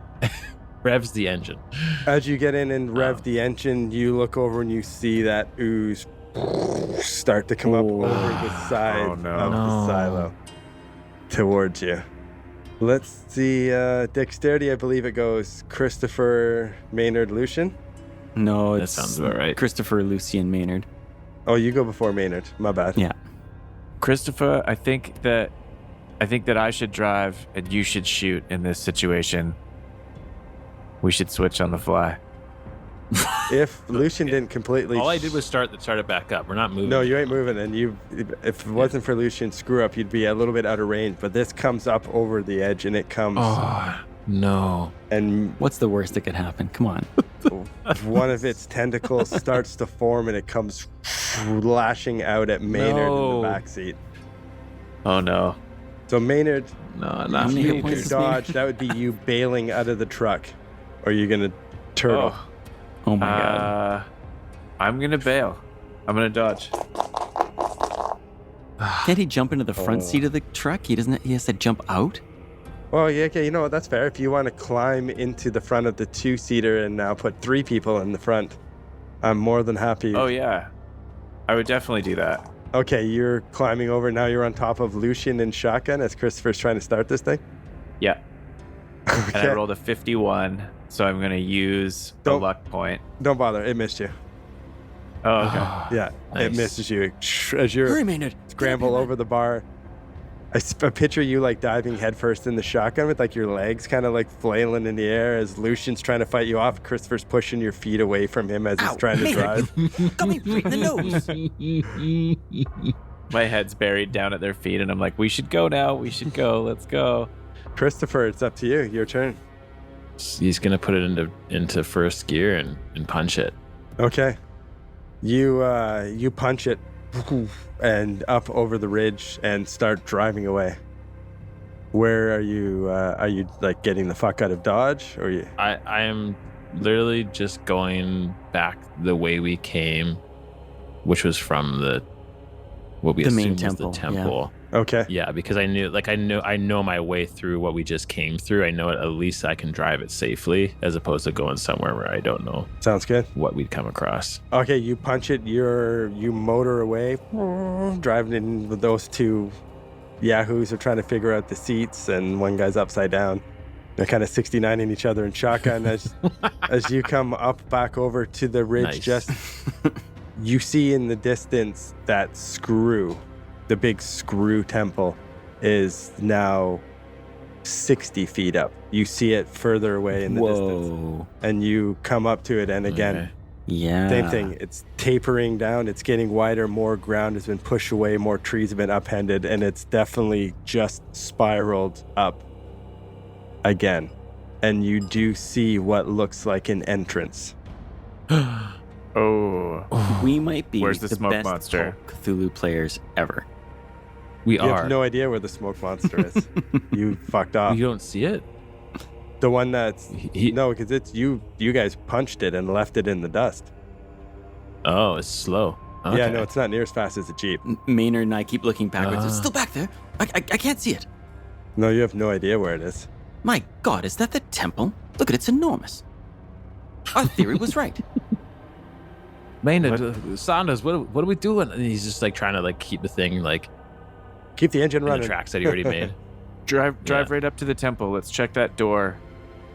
revs the engine. As you get in and rev the engine, you look over and you see that ooze start to come up over the side Oh, no. of the silo towards you. Let's see, dexterity, I believe it goes Christopher, Maynard, Lucian. No, That it's sounds about right. Christopher Lucian Maynard. Oh, you go before Maynard. My bad. Yeah. Christopher, I think that I should drive and you should shoot in this situation. We should switch on the fly. If Lucian didn't completely... All I did was start it back up. We're not moving. No, you ain't moving, and if it wasn't for Lucian's screw up, you'd be a little bit out of range, but this comes up over the edge, and it comes... Oh, no. And What's the worst that could happen? Come on. one of its tentacles starts to form, and it comes lashing out at Maynard No. in the backseat. Oh no. So Maynard, No, How not many you hit me. points to is dodge. That would be you bailing out of the truck, or you're gonna turtle. Oh. Oh my god. I'm gonna bail. I'm gonna dodge. Can't he jump into the front seat of the truck? He doesn't. He has to jump out. Well, yeah, okay, you know what? That's fair. If you want to climb into the front of the two-seater and now put 3 people in the front, I'm more than happy. Oh yeah. I would definitely do that. Okay, you're climbing over. Now you're on top of Lucian and shotgun as Christopher's trying to start this thing. Yeah. And I Okay. rolled a 51, so I'm gonna use a Don't- luck point. Don't bother. It missed you. Oh, okay. Yeah, it Nice. misses you as you're Hurry, Maynard. scramble over the bar. I picture you like diving headfirst in the shotgun with like your legs kind of like flailing in the air as Lucian's trying to fight you off. Christopher's pushing your feet away from him as he's Ow, trying to Maynard. drive. Got me right in the nose. My head's buried down at their feet, and I'm like, we should go now. We should go. Let's go. Christopher, it's up to you. Your turn. He's gonna put it into first gear and punch it. Okay. You punch it and up over the ridge and start driving away. Where are you? Are you like getting the fuck out of Dodge, or you? I am literally just going back the way we came, which was from what we The main assumed was the temple, yeah. temple. Okay. Yeah, because I know my way through what we just came through. I know at least I can drive it safely, as opposed to going somewhere where I don't know Sounds good. what we'd come across. Okay, you punch it. You motor away, driving in with those 2 yahoos are trying to figure out the seats, and one guy's upside down. They're kind of 69ing each other in shotgun as you come up back over to the ridge. Nice. Just you see in the distance that screw, the big screw temple, is now 60 feet up. You see it further away in the distance, Whoa. and you come up to it, and again. Okay. Yeah. Same thing. It's tapering down. It's getting wider. More ground has been pushed away. More trees have been upended. And it's definitely just spiraled up again. And you do see what looks like an entrance. Oh. We might be Where's the smoke best monster? Call of Cthulhu players ever. We You are. have no idea where the smoke monster is. You fucked off. You don't see it. The one that's... He- No, because it's you. You guys punched it and left it in the dust. Oh, it's slow. Okay. Yeah, no, it's not near as fast as a Jeep. Maynard and I keep looking backwards. It's Ah. still back there. I can't see it. No, you have no idea where it is. My God, is that the temple? Look at it, it's enormous. Our theory was right. Maynard, Saunders, what are we doing? And he's just like trying to like keep the thing like Keep the engine in the running. tracks that he already made. Drive Yeah. right up to the temple. Let's check that door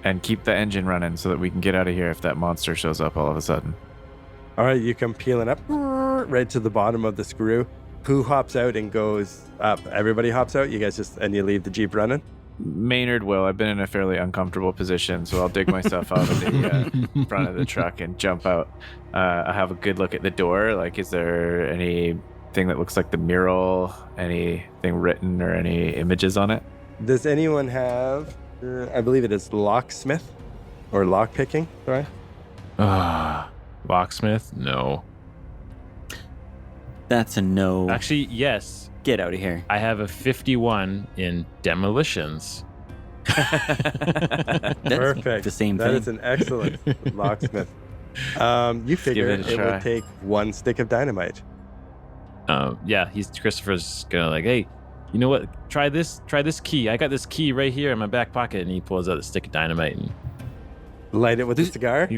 and keep the engine running so that we can get out of here if that monster shows up all of a sudden. All right, you come peeling up right to the bottom of the screw. Who hops out and goes up? Everybody hops out? You guys and you leave the Jeep running? Maynard will. I've been in a fairly uncomfortable position, so I'll dig myself out of the front of the truck and jump out. I'll have a good look at the door. Like, is there anything that looks like the mural? Anything written or any images on it? Does anyone have, I believe it is locksmith or lockpicking? Sorry. Locksmith? No. That's a no. Actually, yes. Get out of here. I have a 51 in demolitions. That's Perfect. the same That thing. is an excellent locksmith. You figure it a it try. would take 1 stick of dynamite. Yeah, Christopher's gonna like, hey, you know what? Try this key. I got this key right here in my back pocket, and he pulls out a stick of dynamite and Light it with a cigar.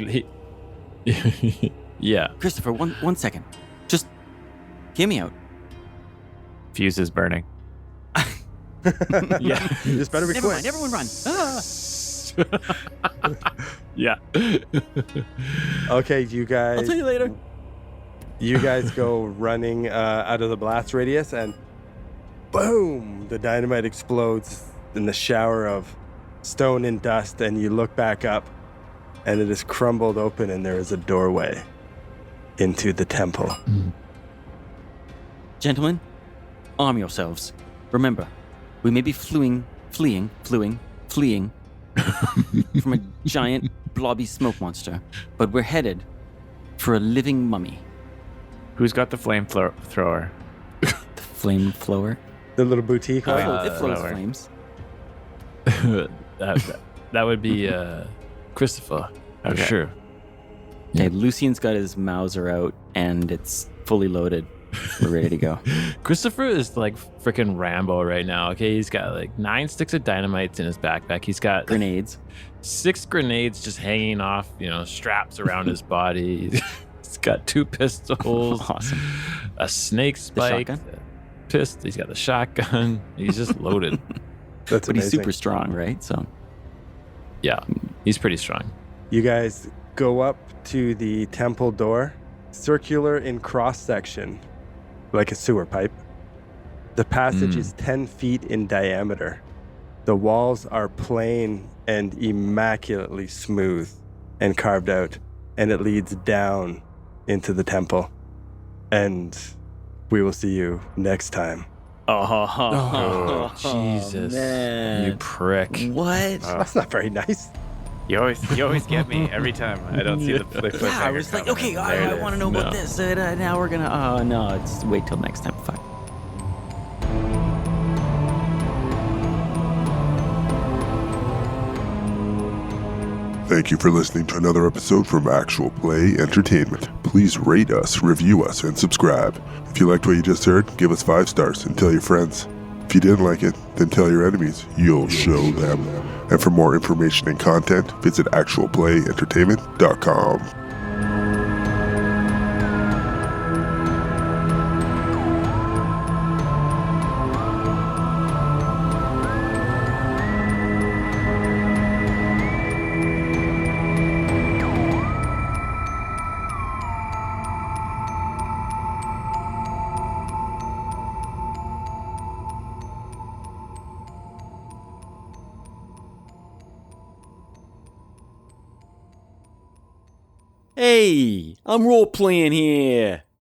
yeah. Christopher, one second. Just hear me out. Fuse is burning. Yeah. This better be Never quick. mind. Everyone run. Ah. Yeah. Okay, you guys. I'll tell you later. You guys go running out of the blast radius, and boom! The dynamite explodes in the shower of stone and dust, and you look back up, and it is crumbled open, and there is a doorway into the temple. Gentlemen, arm yourselves. Remember, we may be fleeing from a giant blobby smoke monster, but we're headed for a living mummy. Who's got the flamethrower? The flame flower. The little boutique. Oh, one? yeah. It flows flower. flames. that would be Christopher. For Okay. sure. Okay, Lucian's got his Mauser out, and it's fully loaded. We're ready to go. Christopher is like freaking Rambo right now. Okay, he's got like 9 sticks of dynamite in his backpack. He's got Grenades. 6 grenades just hanging off, straps around his body. He's got 2 pistols, Awesome. a snake spike, shotgun? He's got the shotgun. He's just loaded. That's But he's amazing. super strong, right? So Yeah, he's pretty strong. You guys go up to the temple door, circular in cross section, like a sewer pipe. The passage is 10 feet in diameter. The walls are plain and immaculately smooth and carved out, and it leads down into the temple. And we will see you next time. Oh, Jesus. man. You prick. What? That's not very nice. You always get me every time. I don't see the cliffhanger. Yeah, I was like, coming, okay, and there I it want to is. know No. about this. Now we're gonna. Oh no, it's wait till next time. Fuck. Thank you for listening to another episode from Actual Play Entertainment. Please rate us, review us, and subscribe. If you liked what you just heard, give us 5 stars and tell your friends. If you didn't like it, then tell your enemies. You'll show them. And for more information and content, visit actualplayentertainment.com. Hey, I'm role playing here.